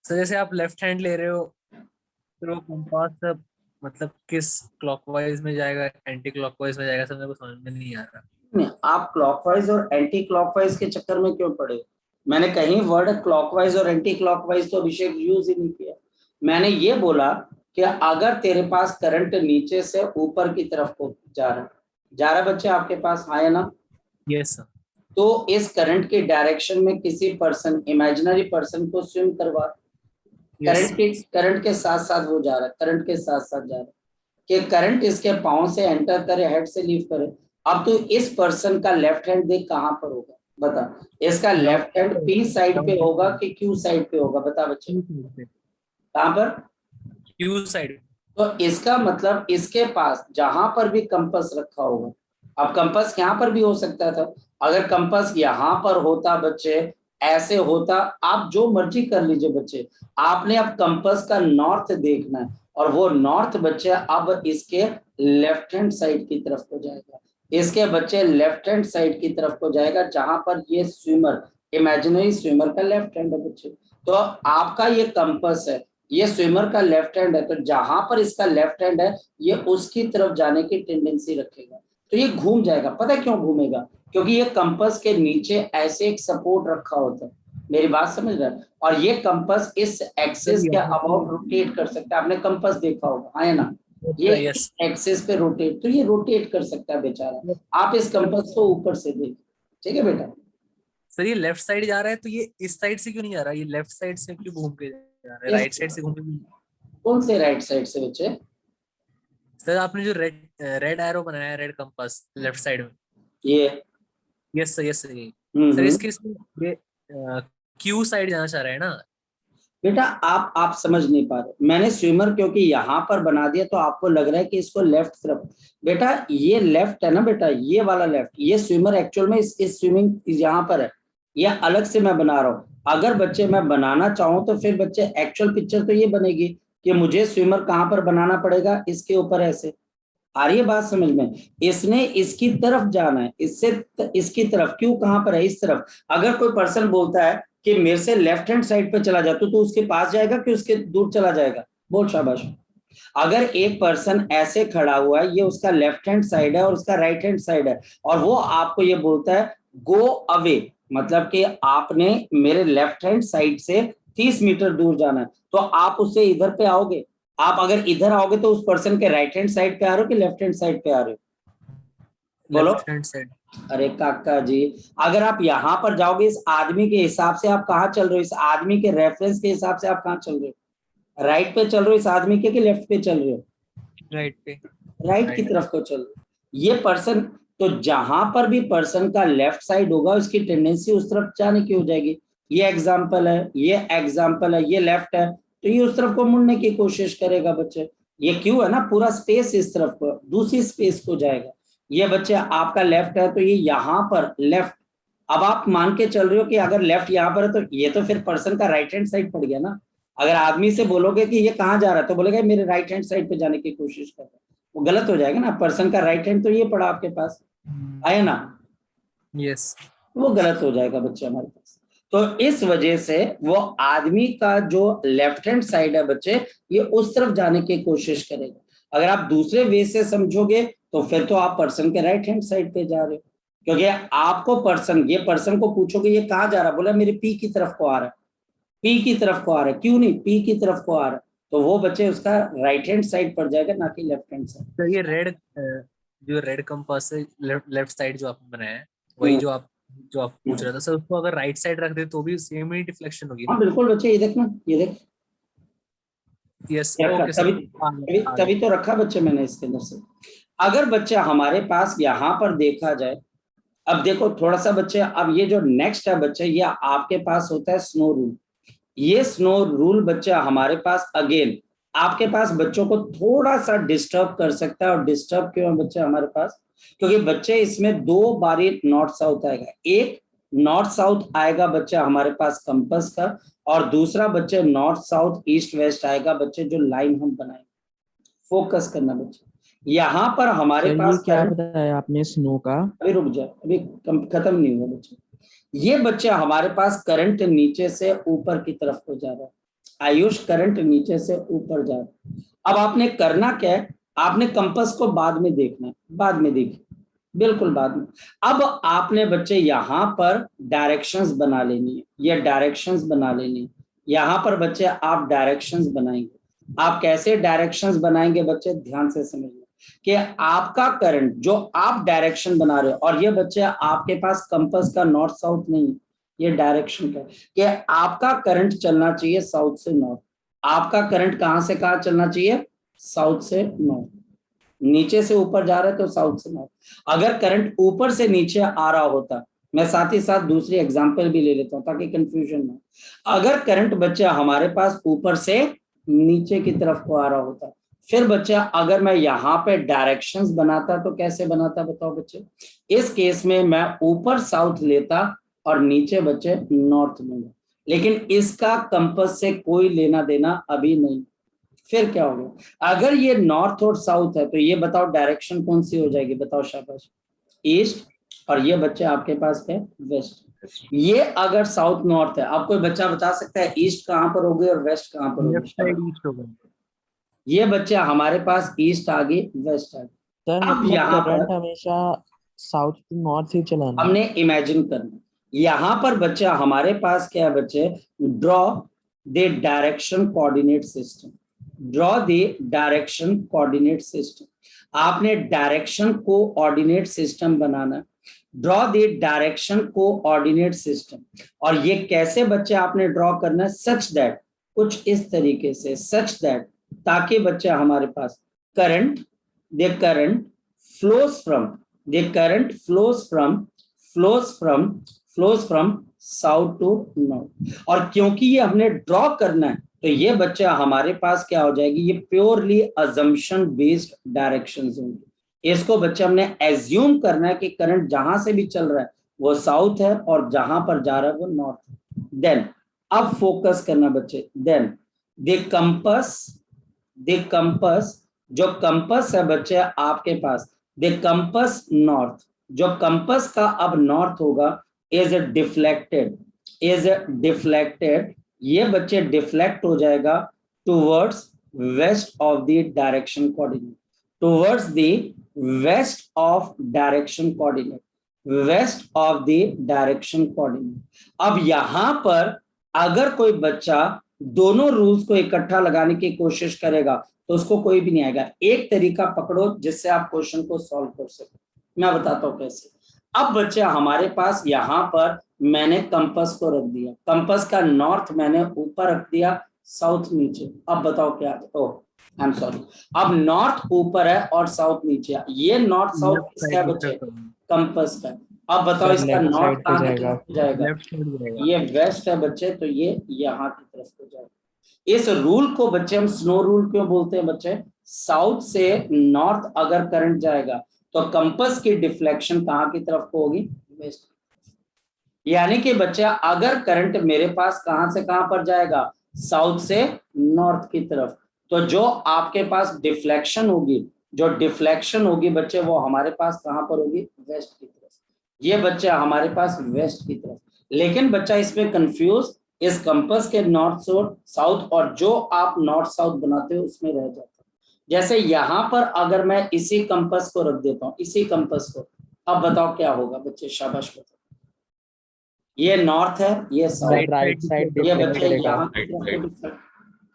Speaker 2: सर जैसे आप लेफ्ट हैंड ले रहे हो, फिर वो कंपास सब मतलब किस क्लॉकवाइज में जाएगा, एंटी क्लॉकवाइज में जाएगा, सर मेरे को समझ में नहीं आ रहा।
Speaker 1: नहीं, आप क्लॉकवाइज और एंटी क्लॉकवाइज के चक्कर में क्यों पड़े? मैंने कहीं वर्ड क्लॉकवाइज और एंटी क्लॉकवाइज तो अभिषेक यूज ही नहीं किया। मैंने ये बोला कि अगर तेरे पास करंट नीचे से ऊपर की तरफ को जा रहा बच्चे आपके पास, हाँ या ना?
Speaker 2: Yes sir.
Speaker 1: तो इस करंट के डायरेक्शन में किसी पर्सन, इमेजिनरी पर्सन को स्विम करवा, करंट के साथ साथ वो जा रहा है, करंट के साथ साथ जा रहा है, कि करंट इसके पाँव से एंटर करे, हेड से लीव करे। अब तो इस पर्सन का लेफ्ट हैंड देख कहाँ पर होगा, बता। इसका लेफ्ट हैंड पी साइड पे होगा कि क्यू साइड पे होगा, बता बच्चे। कहाँ पर?
Speaker 2: Q side.
Speaker 1: तो इसका मतलब इसके पास जहां पर भी कंपास रखा होगा, अब कंपास यहाँ पर भी हो सकता था, अगर कंपास यहाँ पर होता बच्चे, ऐसे होता, आप जो मर्जी कर लीजिए बच्चे, आपने अब कंपास का नॉर्थ देखना है और वो नॉर्थ बच्चे अब इसके लेफ्ट हैंड साइड की तरफ को जाएगा, इसके बच्चे लेफ्ट हैंड साइड की तरफ को जाएगा, जहां पर ये स्विमर, इमेजिनरी स्विमर का लेफ्ट हैंड है बच्चे। तो आपका ये कंपास है, ये स्विमर का लेफ्ट हैंड है, तो जहां पर इसका लेफ्ट हैंड है ये उसकी तरफ जाने की टेंडेंसी रखेगा, तो ये घूम जाएगा। पता है क्यों घूमेगा? क्योंकि ये कंपास के नीचे ऐसे एक सपोर्ट रखा होता है, मेरी बात समझ रहे हैं, और ये कंपास इस एक्सिस के अबाउट रोटेट कर सकता है, आपने कंपास देखा होगा, हाँ है ना, ये एक्सिस पे रोटेट, तो ये रोटेट कर सकता है बेचारा, आप इस कंपास को ऊपर से देखिए, ठीक है बेटा।
Speaker 2: सर ये लेफ्ट साइड जा रहा है, तो ये इस साइड से क्यों नहीं जा रहा? ये लेफ्ट साइड से क्यों घूम के जा रहा है? राइट साइड से घूम के?
Speaker 1: कौन से राइट साइड से बच्चे?
Speaker 2: सर आपने जो रेड एरो बनाया है, रेड कंपास लेफ्ट साइड में,
Speaker 1: ये
Speaker 2: yes sir, yes sir. Sir इस केस में ये क्यू साइड जाना चाह रहा है ना
Speaker 1: बेटा? आप समझ नहीं पा रहे, मैंने स्विमर क्योंकि यहाँ पर बना दिया तो आपको लग रहा है कि इसको लेफ्ट तरफ, बेटा ये लेफ्ट है ना बेटा, ये वाला लेफ्ट, ये स्विमर एक्चुअल में इस स्विमिंग यहाँ पर है, ये अलग से मैं बना रहा हूँ। अगर बच्चे मैं बनाना चाहूँ तो फिर बच्चे एक्चुअल पिक्चर तो ये बनेगी कि मुझे स्विमर कहाँ पर बनाना पड़ेगा, इसके ऊपर ऐसे, आ रही है बात समझ में? इसने इसकी तरफ जाना है, इससे इसकी तरफ, क्यों कहां पर है, इस तरफ। अगर कोई पर्सन बोलता है कि मेरे से लेफ्ट हैंड साइड पे चला जा, तो उसके पास जाएगा कि उसके दूर चला जाएगा? बोल शाबाश। अगर एक पर्सन ऐसे खड़ा हुआ है, ये उसका लेफ्ट हैंड साइड है और उसका राइट हैंड साइड है, और वो आपको ये बोलता है गो अवे, मतलब कि आपने मेरे लेफ्ट हैंड साइड से 30 मीटर दूर जाना है, तो आप उससे इधर पे आओगे। आप अगर इधर आओगे तो उस पर्सन के राइट हैंड साइड पे आ रहे हो कि लेफ्ट हैंड साइड पे आ रहे हो? बोलो।
Speaker 2: Left hand side.
Speaker 1: अरे काका जी, अगर आप यहाँ पर जाओगे इस आदमी के हिसाब से आप कहाँ चल रहे हो, इस आदमी के रेफरेंस के हिसाब से आप कहाँ चल रहे हो? राइट पे चल रहे हो इस आदमी के कि लेफ्ट पे चल रहे हो?
Speaker 2: राइट पे।
Speaker 1: राइट की तरफ को चल रहे हो। ये पर्सन, तो जहां पर भी पर्सन का लेफ्ट साइड होगा उसकी टेंडेंसी उस तरफ जाने की हो जाएगी। ये एग्जाम्पल है, ये एग्जाम्पल है, ये लेफ्ट है, तो ये उस तरफ को मुड़ने की कोशिश करेगा बच्चे। ये क्यों है ना, पूरा स्पेस इस तरफ को, दूसरी स्पेस को जाएगा। ये बच्चे आपका लेफ्ट है तो ये यहाँ पर लेफ्ट, अब आप मान के चल रहे हो कि अगर लेफ्ट यहाँ पर है तो ये तो फिर पर्सन का राइट हैंड साइड पड़ गया ना। अगर आदमी से बोलोगे कि ये कहाँ जा रहा है तो बोलेगा मेरे राइट हैंड साइड पे जाने की कोशिश कर रहा है, वो गलत हो जाएगा ना। पर्सन का राइट हैंड तो ये पड़ा आपके पास, आया ना,
Speaker 2: यस,
Speaker 1: वो गलत हो जाएगा बच्चे हमारे पास। तो इस वजह से वो आदमी का जो लेफ्ट हैंड साइड है बच्चे, ये उस तरफ जाने की कोशिश करेगा। अगर आप दूसरे वे से समझोगे तो फिर तो आप पर्सन के राइट हैंड साइड पे जा रहे हो, क्योंकि आपको पर्सन, ये पर्सन को पूछोगे ये कहाँ जा रहा है, बोला मेरे पी की तरफ को आ रहा है, पी की तरफ को आ रहा है, क्यों नहीं पी की तरफ को आ रहा है, तो वो बच्चे उसका राइट हैंड साइड पर जाएगा ना कि लेफ्ट हैंड साइड।
Speaker 2: तो ये जो रेड कंपास है, लेफ्ट साइड जो आपने बनाया है, वही जो आप पूछ रहे थे सर, उसको अगर राइट साइड रख दे तो भी सेम ही डिफ्लेक्शन होगी ना?
Speaker 1: हाँ बिल्कुल बच्चे, ये देखना, ये देख,
Speaker 2: यस ओके सर।
Speaker 1: तभी तो रखा बच्चे मैंने इसके अंदर से। अगर बच्चे हमारे पास यहाँ पर देखा जाए, अब देखो थोड़ा सा बच्चे, अब ये जो नेक्स्ट है बच्चे, ये आपके पास होता है स्नो रूल। ये स्नो रूल बच्चे हमारे पास अगेन आपके पास बच्चों को थोड़ा सा डिस्टर्ब कर सकता है। और डिस्टर्ब क्यों है बच्चे हमारे पास? क्योंकि बच्चे इसमें दो बारी नॉर्थ साउथ आएगा, एक नॉर्थ साउथ आएगा बच्चे हमारे पास कंपास का, और दूसरा बच्चे नॉर्थ साउथ ईस्ट वेस्ट आएगा बच्चे, जो लाइन हम बनाएंगे। फोकस करना बच्चे, यहाँ पर हमारे पास
Speaker 5: क्या बताया आपने स्नो का?
Speaker 1: अभी रुक जाए, अभी खत्म नहीं हुआ बच्चे। ये बच्चे हमारे पास करंट नीचे से ऊपर की तरफ को जा रहा है, आयुष करंट नीचे से ऊपर जा रहा है। अब आपने करना क्या है, आपने कंपास को बाद में देखना है, बाद में देखिए, बिल्कुल बाद में। अब आपने बच्चे यहाँ पर डायरेक्शंस बना लेनी है, ये डायरेक्शंस बना लेनी है। यहाँ पर बच्चे आप डायरेक्शंस बनाएंगे। आप कैसे डायरेक्शंस बनाएंगे बच्चे, ध्यान से समझिए कि आपका करंट जो आप डायरेक्शन बना रहे हो, और ये बच्चे आपके पास कंपास का नॉर्थ साउथ नहीं है, ये डायरेक्शन का कि आपका करंट चलना चाहिए साउथ से नॉर्थ। आपका करंट कहां से कहां चलना चाहिए? साउथ से नॉर्थ। नीचे से ऊपर जा रहा है तो साउथ से नॉर्थ। अगर करंट ऊपर से नीचे आ रहा होता, मैं साथ ही साथ दूसरी एग्जांपल भी ले लेता हूं ताकि कंफ्यूजन ना हो। अगर करंट बच्चे हमारे पास ऊपर से नीचे की तरफ को आ रहा होता, फिर बच्चे अगर मैं यहाँ पे डायरेक्शंस बनाता तो कैसे बनाता बताओ बच्चे। इस केस में मैं ऊपर साउथ लेता और नीचे बच्चे नॉर्थ लूंगा, लेकिन इसका कंपास से कोई लेना देना अभी नहीं। फिर क्या होगा, अगर ये नॉर्थ और साउथ है तो ये बताओ डायरेक्शन कौन सी हो जाएगी, बताओ शाबाश, ईस्ट, और ये बच्चे आपके पास है वेस्ट। ये अगर साउथ नॉर्थ है, आप कोई बच्चा बता सकता है ईस्ट कहाँ पर होगी और वेस्ट कहाँ पर
Speaker 2: लेफ्ट साइड
Speaker 1: होगी।
Speaker 2: ईस्ट होगा।
Speaker 1: ये बच्चे हमारे पास ईस्ट आ गई, वेस्ट आ गई।
Speaker 5: सर
Speaker 1: अब
Speaker 5: मतलब
Speaker 1: यहाँ
Speaker 5: करंट
Speaker 1: पर
Speaker 5: हमेशा साउथ टू नॉर्थ ही चलाना है।
Speaker 1: हमने इमेजिन करना, यहाँ पर बच्चा हमारे पास क्या है बच्चे, draw the direction coordinate system, draw the direction coordinate system. आपने डायरेक्शन कोऑर्डिनेट सिस्टम बनाना, draw the direction coordinate system. और ये कैसे बच्चे आपने ड्रॉ करना है, सच दैट, कुछ इस तरीके से, सच दैट, ताकि बच्चे हमारे पास current, the current flows from, the current flows from south to north। और क्योंकि ये हमने ड्रॉ करना है तो ये बच्चा हमारे पास क्या हो जाएगी, ये प्योरली अजम्पशन बेस्ड डायरेक्शंस होंगे। इसको बच्चे हमने एज्यूम करना है कि करंट जहां से भी चल रहा है वो साउथ है और जहां पर जा रहा है वो नॉर्थ है। देन अब फोकस करना बच्चे, देन द कंपस, जो कंपस है बच्चे आपके पास, द कंपस नॉर्थ, जो कंपस का अब नॉर्थ होगा, इज डिफ्लेक्टेड, ये बच्चे डिफ्लेक्ट हो जाएगा towards west of the direction coordinate, towards the west of direction coordinate, west of the direction coordinate. अब यहां पर अगर कोई बच्चा दोनों रूल्स को इकट्ठा लगाने की कोशिश करेगा तो उसको कोई भी नहीं आएगा। एक तरीका पकड़ो जिससे आप क्वेश्चन को सॉल्व कर सको, मैं बताता हूं कैसे। अब बच्चे हमारे पास यहाँ पर मैंने कंपास को रख दिया, कंपास का नॉर्थ मैंने ऊपर रख दिया, साउथ नीचे। अब बताओ क्या, ओह आई एम सॉरी, अब नॉर्थ ऊपर है और साउथ नीचे है। ये नॉर्थ साउथ किसका है बच्चे, कंपास का। अब बताओ इसका नॉर्थ कहाँ की तरफ जाएगा,
Speaker 2: लेफ्ट साइड जाएगा।
Speaker 1: ये वेस्ट है बच्चे, तो ये यहाँ की तरफ को जाएगा। इस रूल को बच्चे हम स्नो रूल क्यों बोलते हैं बच्चे, साउथ से नॉर्थ अगर करंट जाएगा तो कंपास की डिफ्लेक्शन कहाँ की तरफ को होगी, वेस्ट। यानी कि बच्चा अगर करंट मेरे पास कहां से कहां पर जाएगा, साउथ से नॉर्थ की तरफ, तो जो आपके पास डिफ्लेक्शन होगी, जो डिफ्लेक्शन होगी बच्चे वो हमारे पास कहां पर होगी, वेस्ट की तरफ। ये बच्चा हमारे पास वेस्ट की तरफ। लेकिन बच्चा इसमें कंफ्यूज, इस कंपास के नॉर्थ साउथ और जो आप नॉर्थ साउथ बनाते हो उसमें रह जाता है। जैसे यहां पर अगर मैं इसी कंपास को रख देता हूं, इसी कंपास को, अब बताओ क्या होगा बच्चे, शाबाश बताओ। ये नॉर्थ है, ये साउथ,
Speaker 5: राइट साइड
Speaker 1: ये बच्चे यहाँ।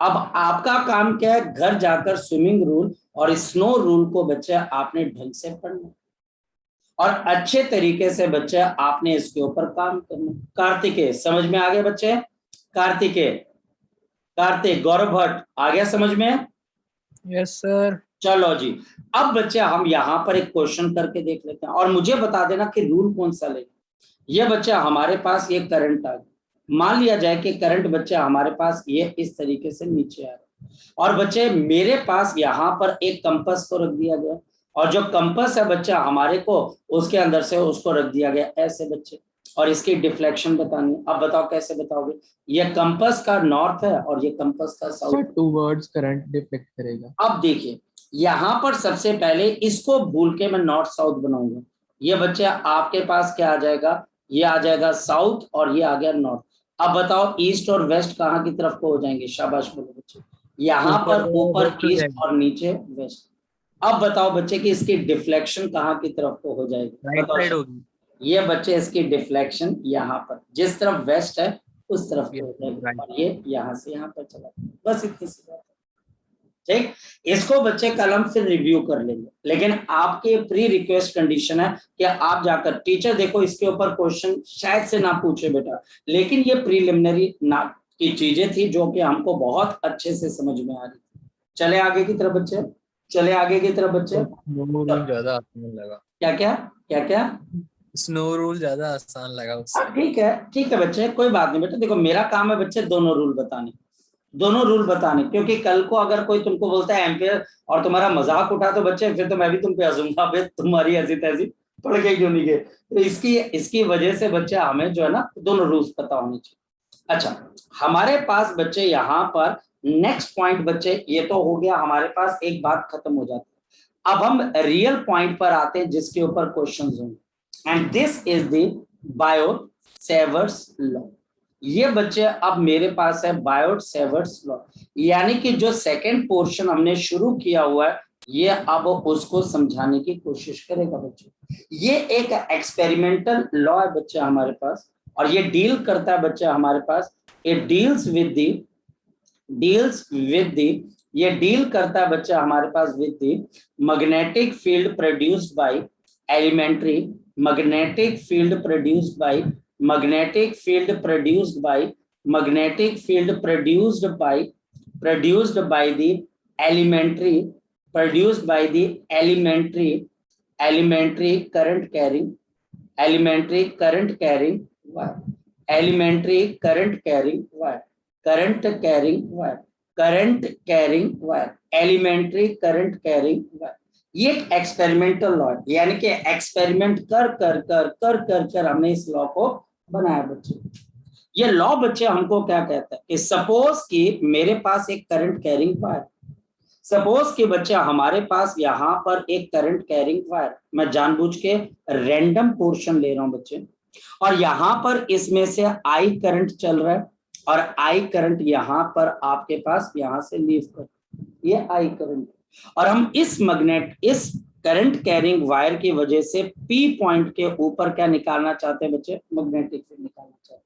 Speaker 1: अब आपका काम क्या है, घर जाकर स्विमिंग रूल और स्नो रूल को बच्चे आपने ढंग से पढ़ना और अच्छे तरीके से बच्चे आपने इसके ऊपर काम करना। कार्तिकेय समझ में आ गया बच्चे, कार्तिक गौरव भट्ट आ गया समझ में,
Speaker 2: यस सर।
Speaker 1: चलो जी। अब बच्चे हम यहाँ पर एक क्वेश्चन करके देख लेते हैं और मुझे बता देना कि रूल कौन सा लेगा। ये बच्चा हमारे पास ये करंट आ गया, मान लिया जाए कि करंट बच्चा हमारे पास ये इस तरीके से नीचे आ रहा है और बच्चे मेरे पास यहाँ पर एक कंपास को रख दिया गया और जो कंपास है बच्चा हमारे को उसके अंदर से उसको रख दिया गया ऐसे बच्चे, और इसकी डिफ्लेक्शन बतानी। अब बताओ कैसे बताओगे, ये कंपास का नॉर्थ है और ये कंपास का साउथ,
Speaker 5: टूवर्ड्स करंट डिफ्लेक्ट करेगा।
Speaker 1: अब देखिए यहाँ पर सबसे पहले इसको भूल के मैं नॉर्थ साउथ बनाऊंगा, ये बच्चे आपके पास क्या आ जाएगा, ये आ जाएगा साउथ और ये आ गया नॉर्थ। अब बताओ ईस्ट और वेस्ट कहाँ की तरफ को हो जाएंगे, शाबाश बोलो बच्चे, यहाँ पर ऊपर ईस्ट और नीचे वेस्ट। अब बताओ बच्चे कि इसकी डिफ्लेक्शन कहाँ की तरफ को हो जाएगी,
Speaker 2: राइट साइड होगी।
Speaker 1: ये बच्चे इसकी डिफ्लेक्शन यहाँ पर जिस तरफ वेस्ट है उस तरफ को हो जाएगी और ये यहाँ से यहाँ पर चला, बस इतनी सी बात है। ठीक, इसको बच्चे कल हम फिर रिव्यू कर लेंगे, लेकिन आपके प्री रिक्वेस्ट कंडीशन है कि आप जाकर, टीचर देखो इसके ऊपर क्वेश्चन शायद से ना पूछे बेटा, लेकिन ये प्रीलिमिनरी ना की चीजें थी जो कि हमको बहुत अच्छे से समझ में आ रही थी। चले आगे की तरफ बच्चे, चले आगे की तरफ बच्चे।
Speaker 2: स्नो रूल ज्यादा आसान लगा,
Speaker 1: क्या
Speaker 2: स्नो रूल ज्यादा आसान लगा उससे।
Speaker 1: ठीक है बच्चे, कोई बात नहीं बेटा, देखो मेरा काम है बच्चे दोनों रूल बताने, दोनों रूल बताने, क्योंकि कल को अगर कोई तुमको बोलता है एम्पेयर और तुम्हारा मजाक उठा तो बच्चे फिर तो मैं भी तुम पे हंसूंगा, फिर तुम्हारी ऐसी तैसी पढ़ के क्यों नहीं गए। तो इसकी वजह से बच्चे हमें जो है ना दोनों रूल्स पता होने चाहिए। अच्छा, हमारे पास बच्चे यहाँ पर नेक्स्ट पॉइंट बच्चे, ये तो हो गया हमारे पास, एक बात खत्म हो जाती है। अब हम रियल पॉइंट पर आते हैं जिसके ऊपर क्वेश्चंस होंगे, and this is the Biot Savart's law. ये बच्चे अब मेरे पास है बायोट-सैवर्स लॉ, यानी कि जो सेकंड पोर्शन हमने शुरू किया हुआ है ये अब उसको समझाने की कोशिश करेगा बच्चे। ये एक एक्सपेरिमेंटल लॉ है बच्चे हमारे पास, और ये डील करता है बच्चे हमारे पास, इट डील्स विद द ये डील करता है बच्चा हमारे पास with the magnetic field produced by elementary, magnetic field produced by magnetic field produced by the elementary current carrying wire, elementary current carrying wire, elementary current carrying wire। ये एक experimental law है, यानी कि एक्सपेरिमेंट कर हमने इस law को बनाया बच्चे। ये लॉ बच्चे हमको क्या कहता है कि सपोज कि मेरे पास एक करंट कैरिंग वायर, सपोज कि बच्चे हमारे पास यहाँ पर एक करंट कैरिंग वायर, मैं जानबूझ के रैंडम पोर्शन ले रहा हूं बच्चे, और यहाँ पर इसमें से आई करंट चल रहा है, और आई करंट यहाँ पर आपके पास यहाँ से लीव कर, ये आई करंट, और हम इस करंट कैरिंग वायर की वजह से पी पॉइंट के ऊपर क्या निकालना चाहते हैं बच्चे, मैग्नेटिक फील्ड निकालना चाहते हैं।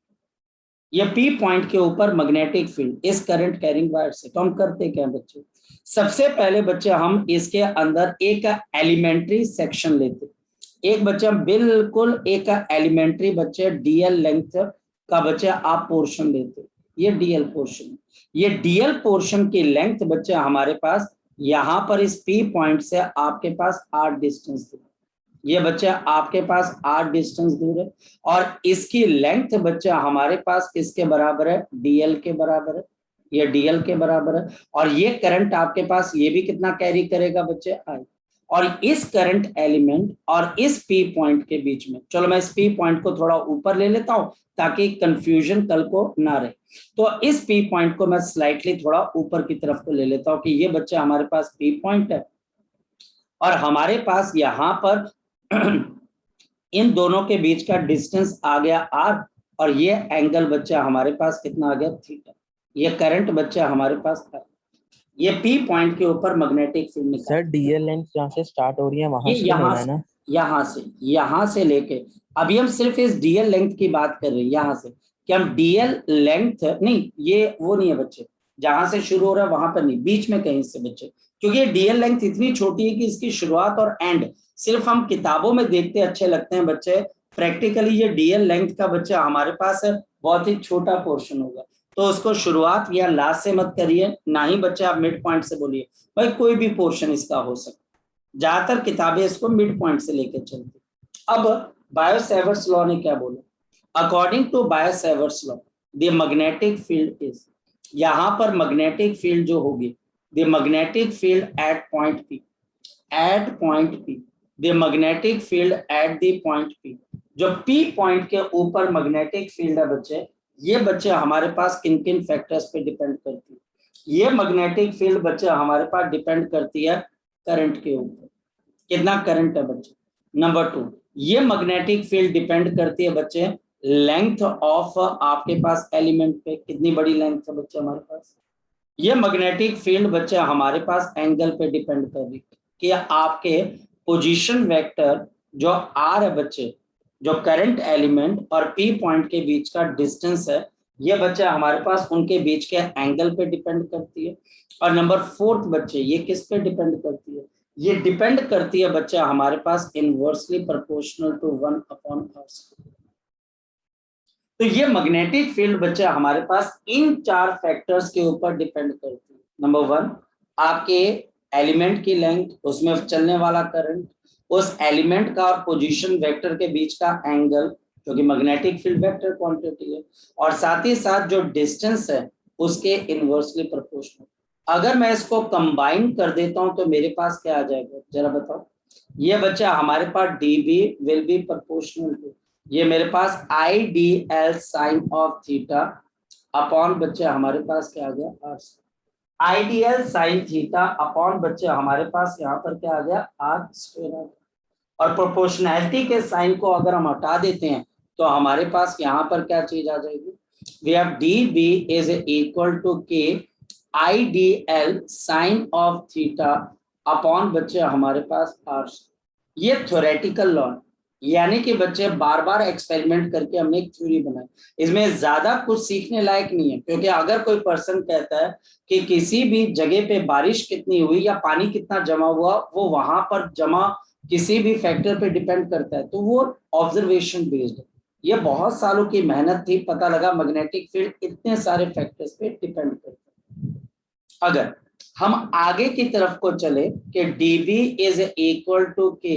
Speaker 1: ये पी पॉइंट के ऊपर मैग्नेटिक फील्ड इस करंट कैरिंग वायर से, तो हम करते क्या बच्चे, सबसे पहले बच्चे हम इसके अंदर एक एलिमेंट्री सेक्शन लेते, एक बच्चे हम बिल्कुल एक एलिमेंट्री बच्चे डीएल लेंथ का बच्चे आप पोर्शन लेते, ये डीएल पोर्शन, ये डीएल पोर्शन की लेंथ बच्चे हमारे पास यहाँ पर इस पी पॉइंट से आपके पास 8 डिस्टेंस दूर, ये बच्चे आपके पास 8 डिस्टेंस दूर है, और इसकी लेंथ बच्चे हमारे पास किसके बराबर है, डीएल के बराबर है, ये डीएल के बराबर है, और ये करंट आपके पास ये भी कितना कैरी करेगा बच्चे, आई, और इस करंट एलिमेंट और इस पी पॉइंट के बीच में, चलो मैं इस पी पॉइंट को थोड़ा ऊपर ले लेता हूं ताकि कंफ्यूजन कल को ना रहे, तो इस पी पॉइंट को मैं स्लाइटली थोड़ा ऊपर की तरफ को ले लेता हूं कि ये बच्चे हमारे पास पी पॉइंट है, और हमारे पास यहाँ पर इन दोनों के बीच का डिस्टेंस आ गया आर, और ये एंगल बच्चा हमारे पास कितना आ गया, थीटा, ये करंट बच्चा हमारे पास है, ये पी पॉइंट के ऊपर मैग्नेटिक फील्ड निकाल,
Speaker 5: सर डीएल लेंथ जहाँ से स्टार्ट हो रही है वहां से लेना है ना,
Speaker 1: यहाँ से लेके, अभी हम सिर्फ इस डीएल लेंथ की बात कर रहे हैं, यहाँ से कि हम डीएल लेंथ नहीं, ये वो नहीं है बच्चे, जहां से शुरू हो रहा है वहां पर नहीं, बीच में कहीं से बच्चे, क्योंकि ये डीएल लेंथ इतनी छोटी है कि इसकी शुरुआत और एंड सिर्फ हम किताबों में देखते अच्छे लगते हैं बच्चे, प्रैक्टिकली ये डीएल लेंथ का बच्चा हमारे पास है बहुत ही छोटा पोर्शन होगा, तो उसको शुरुआत या लास्ट से मत करिए, ना ही बच्चे आप मिड पॉइंट से बोलिए, भाई कोई भी पोर्शन इसका हो सकता, ज्यादातर किताबें इसको मिड पॉइंट से लेकर चलती। अब बायो-सैवर्स लॉ ने क्या बोला, according to Biot Savart's law the magnetic field is, यहाँ पर मैग्नेटिक फील्ड जो होगी, the magnetic field at point P, the magnetic field at the point P, जो पी पॉइंट के ऊपर मैग्नेटिक फील्ड है बच्चे, ये बच्चे हमारे पास किन किन फैक्टर्स पे डिपेंड करती है, ये मैग्नेटिक फील्ड बच्चे हमारे पास डिपेंड करती है करंट के ऊपर, कितना करंट है बच्चे, नंबर 2 ये मैग्नेटिक फील्ड डिपेंड करती है बच्चे लेंथ ऑफ आपके पास एलिमेंट पे, कितनी बड़ी लेंथ है बच्चे हमारे पास, ये मैग्नेटिक फील्ड बच्चे हमारे पास एंगल पे डिपेंड कर रही है कि आपके पोजीशन वेक्टर जो आर है बच्चे, जो करंट एलिमेंट और पी पॉइंट के बीच का डिस्टेंस है, ये बच्चे हमारे पास उनके बीच के एंगल पे डिपेंड करती है, और नंबर 4 बच्चे ये किस पे डिपेंड करती है, ये डिपेंड करती है बच्चे हमारे पास इनवर्सली प्रोपोर्शनल टू 1/r²। तो ये मैग्नेटिक फील्ड बच्चे हमारे पास इन 4 फैक्टर्स के ऊपर डिपेंड करती है, नंबर 1 आपके एलिमेंट की लेंथ, उसमें चलने वाला करंट, उस एलिमेंट का और पोजीशन वेक्टर के बीच का एंगल जो कि मैग्नेटिक फील्ड वेक्टर क्वांटिटी है, और साथ ही साथ जो डिस्टेंस है उसके इनवर्सली प्रोपोर्शनल। अगर मैं इसको कंबाइन कर देता हूं तो मेरे पास क्या आ जाएगा, जरा बताओ। ये बच्चा हमारे पास dB will be proportional to, ये मेरे पास IDL sine of theta upon बच्चे हमारे पास क्या आ गया, R। IDL sine theta upon बच्चे हमारे पास यहाँ पर क्या आ गया, R स्क्वायर। और प्रोपोर्शनैलिटी के साइन को अगर हम हटा देते हैं तो हमारे पास यहाँ पर क्या चीज आ जाएगी, we have DB is equal to K IDL sine of theta upon बच्चे हमारे पास R। ये थ्योरेटिकल लॉ, यानी कि बच्चे बार बार एक्सपेरिमेंट करके हमने एक थ्योरी बनाई। इसमें ज्यादा कुछ सीखने लायक नहीं है, क्योंकि अगर कोई पर्सन कहता है कि किसी भी जगह पे बारिश कितनी हुई या पानी कितना जमा हुआ, वो वहां पर जमा किसी भी फैक्टर पे डिपेंड करता है, तो वो ऑब्जर्वेशन बेस्ड है। ये बहुत सालों की मेहनत थी, पता लगा मैग्नेटिक फील्ड इतने सारे फैक्टर्स पे डिपेंड करता है। अगर हम आगे की तरफ को चले कि dB is equal to K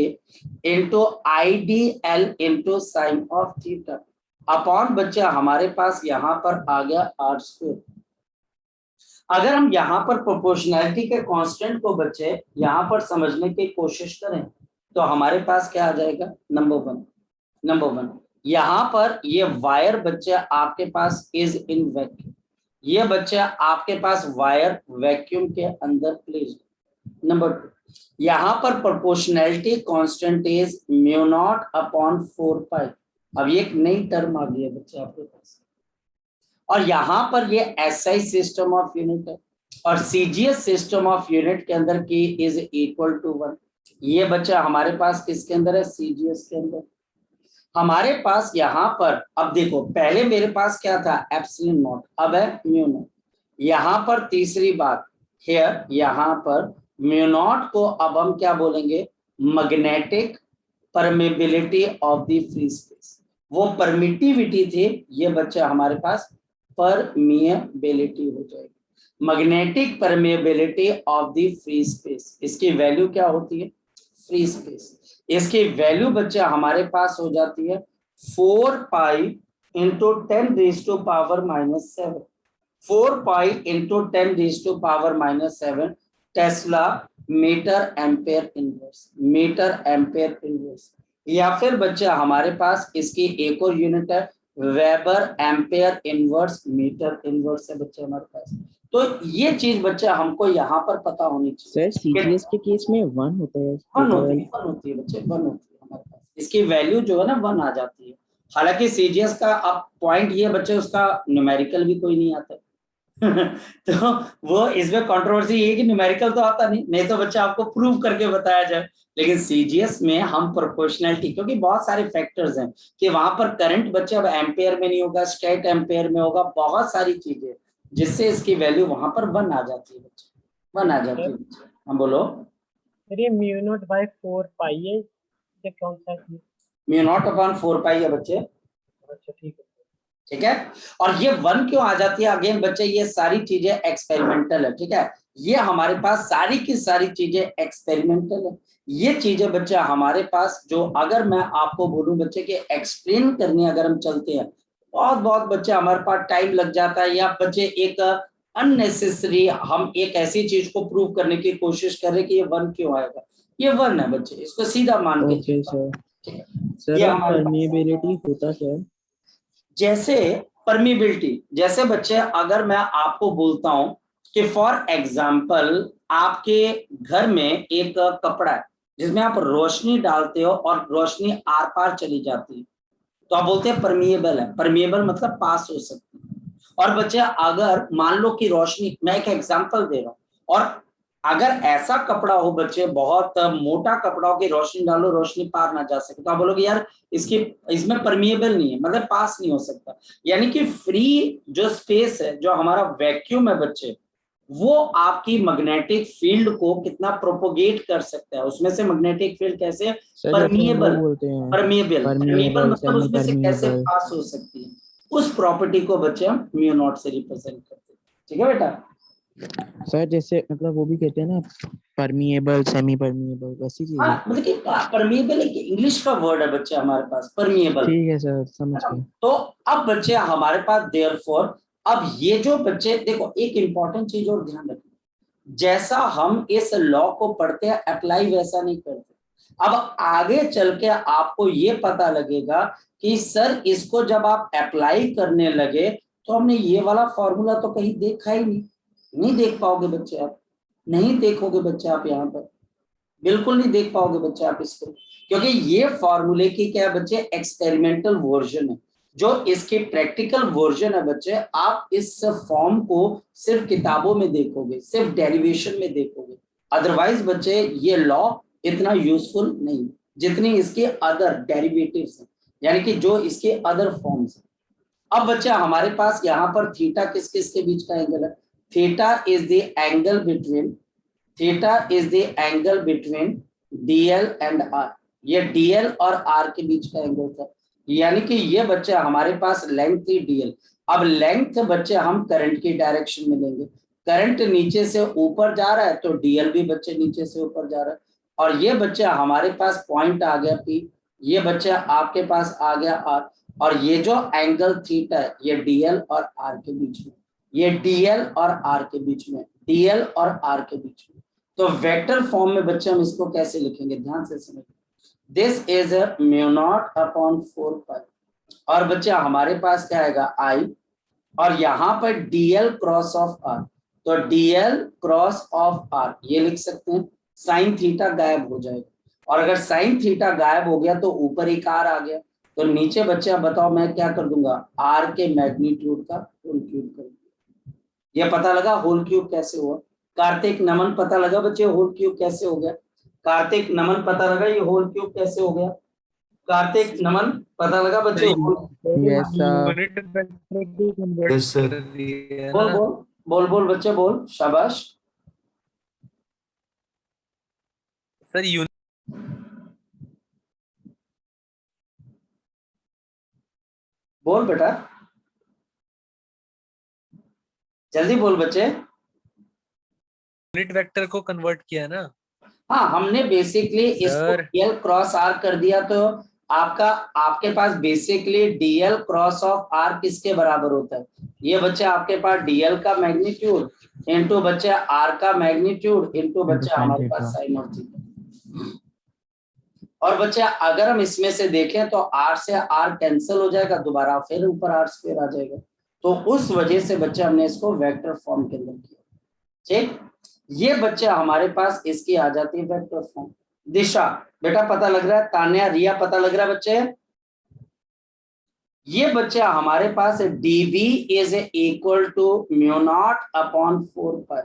Speaker 1: into IDL into sine of theta upon बच्चा हमारे पास यहाँ पर आ गया R स्क्वायर। अगर हम यहाँ पर प्रोपोर्शनैलिटी के कांस्टेंट को बच्चे यहाँ पर समझने की कोशिश करें तो हमारे पास क्या आ जाएगा, नंबर वन यहाँ पर ये वायर बच्चे आपके पास इज इन वैक्यूम, ये बच्चा आपके पास वायर वैक्यूम के अंदर प्लेस्ड। नंबर टू, यहाँ पर proportionality constant is mu not upon 4 पाई। अब ये एक नई टर्म आ गई है बच्चे आपके पास, और यहाँ पर ये SI सिस्टम ऑफ यूनिट है और CGS सिस्टम ऑफ यूनिट के अंदर K इज इक्वल टू 1। ये बच्चा हमारे पास किसके अंदर है, CGS के अंदर। हमारे पास यहाँ पर अब देखो, पहले मेरे पास क्या था, एप्सिलॉन नॉट, अब है म्यू नॉट। यहाँ पर तीसरी बात हियर, यहाँ पर म्यू नॉट को अब हम क्या बोलेंगे, magnetic permeability of the free space. वो परमिटिविटी थी, ये बच्चा हमारे पास परमिएबिलिटी हो जाएगी, magnetic permeability of the free space. इसकी वैल्यू क्या होती है, फ्री स्पेस, इसकी वैल्यू बच्चा हमारे पास हो जाती है 4 pi into 10⁻⁻⁷। 4 pi into 10⁻⁻⁷ tesla metre ampere inverse. या फिर बच्चा हमारे पास इसकी एक और यूनिट है weber ampere inverse metre inverse है बच्चा हमारे पास। तो ये चीज बच्चा हमको यहाँ पर पता होनी चाहिए।
Speaker 5: सर CGS के केस में 1 होता है,
Speaker 1: 1 होती है बच्चे, 1 होती है हमारे पास, इसकी वैल्यू जो है ना 1 आ जाती है। हालांकि CGS का अब पॉइंट ये बच्चे, उसका न्यूमेरिकल भी कोई नहीं आता तो वो इसमें कंट्रोवर्सी ये कि न्यूमेरिकल तो आता नहीं तो बच्चा आपको प्रूव करके बताया जाए। लेकिन CGS में हम प्रोपोर्शनैलिटी, क्योंकि बहुत सारे फैक्टर्स हैं कि वहां पर करंट बच्चे अब एम्पेयर में नहीं होगा, स्ट्रेट एम्पेयर में होगा, बहुत सारी चीजें जिससे इसकी वैल्यू वहां पर 1 आ जाती है बच्चे, 1 आ जाती है बच्चे। हम बोलो
Speaker 3: सर ये म्यू नॉट बाय 4 पाई है, ये कौन सा है?
Speaker 1: म्यू नॉट अपॉन 4 पाई है बच्चे,
Speaker 3: अच्छा ठीक है।
Speaker 1: ठीक है। और ये 1 क्यों आ जाती है, अगेन बच्चे ये सारी चीजें एक्सपेरिमेंटल है, ठीक है। ये हमारे पास सारी की सारी चीजें एक्सपेरिमेंटल है। ये चीजें बच्चे हमारे पास जो अगर मैं आपको बोलूं बच्चे कि एक्सप्लेन करने अगर हम चलते हैं बहुत बच्चे हमारे पास टाइम लग जाता है, या बच्चे एक अननेसेसरी हम एक ऐसी चीज को प्रूव करने की कोशिश कर रहे हैं कि ये 1 क्यों आएगा, ये 1 है बच्चे, इसको सीधा मान के
Speaker 5: ओके सर।
Speaker 1: ठीक है।
Speaker 5: सर परमिएबिलिटी होता क्या है?
Speaker 1: जैसे परमिबिलिटी, जैसे बच्चे अगर मैं आपको बोलता हूं कि फॉर एग्जाम्पल आपके घर में एक कपड़ा है जिसमें आप रोशनी डालते हो और रोशनी आर पार चली जाती है, तो आप बोलते हैं परमिएबल है। परमिएबल मतलब पास हो सकती है। और बच्चे अगर मान लो कि रोशनी, मैं एक एग्जांपल दे रहा हूं, और अगर ऐसा कपड़ा हो बच्चे, बहुत मोटा कपड़ा हो कि रोशनी डालो रोशनी पार ना जा सके, तो आप बोलोगे यार इसमें परमिएबल नहीं है, मतलब पास नहीं हो सकता। यानी कि फ्री जो स्पेस है, जो हमारा वैक्यूम है बच्चे, वो आपकी मैग्नेटिक फील्ड को कितना प्रोपोगेट कर सकता है, उसमें से मैग्नेटिक फील्ड कैसे परमिएबल
Speaker 5: बोलते हैं
Speaker 1: परमिएबल मतलब उसमें से कैसे
Speaker 5: permeable।
Speaker 1: पास हो सकती है, उस प्रॉपर्टी को बच्चे हम म्यू नॉट से रिप्रेजेंट करते हैं। ठीक है बेटा।
Speaker 5: सर जैसे मतलब वो भी कहते हैं ना परमिएबल, सेमी परमिएबल, वैसी चीज है।
Speaker 1: हाँ मतलब कि परमिएबल एक इंग्लिश का वर्ड है बच्चे हमारे पास, परमिएबल।
Speaker 5: ठीक है सर, समझ गए।
Speaker 1: तो अब बच्चे हमारे पास देयरफॉर अब ये जो बच्चे देखो, एक इंपॉर्टेंट चीज और ध्यान रखना, जैसा हम इस लॉ को पढ़ते हैं अप्लाई वैसा नहीं करते। अब आगे चल के आपको ये पता लगेगा कि सर इसको जब आप अप्लाई करने लगे तो हमने ये वाला फॉर्मूला तो कहीं देखा ही नहीं देख पाओगे बच्चे, आप नहीं देखोगे बच्चे, आप यहाँ पर बिल्कुल नहीं देख पाओगे बच्चे आप इसको, क्योंकि ये फॉर्मूले की क्या है बच्चे, एक्सपेरिमेंटल वर्जन है। जो इसकी प्रैक्टिकल वर्जन है बच्चे, आप इस फॉर्म को सिर्फ किताबों में देखोगे, सिर्फ डेरिवेशन में देखोगे, अदरवाइज बच्चे ये लॉ इतना यूजफुल नहीं जितनी इसके अदर डेरिवेटिव्स हैं, यानी कि जो इसके अदर फॉर्म्स हैं। अब बच्चा हमारे पास यहाँ पर थीटा किस किस के बीच का एंगल है, theta is the angle between, theta is the angle between DL and R, ये डीएल और आर के बीच का एंगल था, यानी कि ये बच्चा हमारे पास लेंथ थी डीएल। अब लेंथ बच्चे हम करंट की डायरेक्शन में लेंगे, करंट नीचे से ऊपर जा रहा है तो डीएल भी बच्चे नीचे से ऊपर जा रहा है, और ये बच्चा हमारे पास पॉइंट आ गया पी, ये बच्चा आपके पास आ गया आर, और ये जो एंगल थीटा है ये डीएल और आर के बीच में, ये डीएल और आर के बीच में, डीएल और आर के बीच में। तो वेक्टर फॉर्म में बच्चे हम इसको कैसे लिखेंगे, ध्यान से समझिए, this is mu not upon 4 pi, और बच्चा हमारे पास क्या आएगा आई, और यहाँ पर डीएल क्रॉस ऑफ आर, तो डीएल क्रॉस ऑफ आर ये लिख सकते हैं, साइन थीटा गायब हो जाएगा, और अगर साइन थीटा गायब हो गया तो ऊपर एक आर आ गया, तो नीचे बच्चे आप बताओ मैं क्या कर दूंगा, आर के मैग्नीट्यूड का होल क्यूब कर दूंगा। ये पता लगा होल क्यूब कैसे हुआ, कार्तिक नमन पता लगा बच्चे होल क्यूब कैसे हो गया, कार्तिक नमन पता लगा ये होल क्यूब कैसे हो गया, कार्तिक नमन पता लगा बच्चे
Speaker 5: यस सर।
Speaker 2: यूनिट वेक्टर भी कन्वर्ट कर दिया
Speaker 1: बोल
Speaker 2: ना।
Speaker 1: बोल बोल बोल बच्चे बोल, शाबाश
Speaker 2: सर यूनिट
Speaker 1: बोल बेटा, जल्दी बोल बच्चे।
Speaker 2: यूनिट वेक्टर को कन्वर्ट किया ना।
Speaker 1: हाँ हमने बेसिकली इसको डीएल क्रॉस आर कर दिया, तो आपका आपके पास basically DL cross of R किसके बराबर होता है, ये बच्चे आपके पास डीएल का मैग्नीट्यूड इनटू बच्चे आर का मैग्नीट्यूड इनटू बच्चे हमारे पास साइन ऑफ थीटा। और बच्चे अगर हम इसमें से देखें तो आर से आर कैंसिल हो जाएगा, दोबारा फिर ऊपर आर स्क्वायर आ जाएगा, तो उस वजह से बच्चे हमने इसको वेक्टर फॉर्म के अंदर किया। ठीक, ये बच्चे हमारे पास इसकी आ जाती है वेक्टर फॉर्म। दिशा बेटा पता लग रहा है, तान्या रिया पता लग रहा है बच्चे, ये बच्चे हमारे पास dv is equal to mu not upon 4 pi,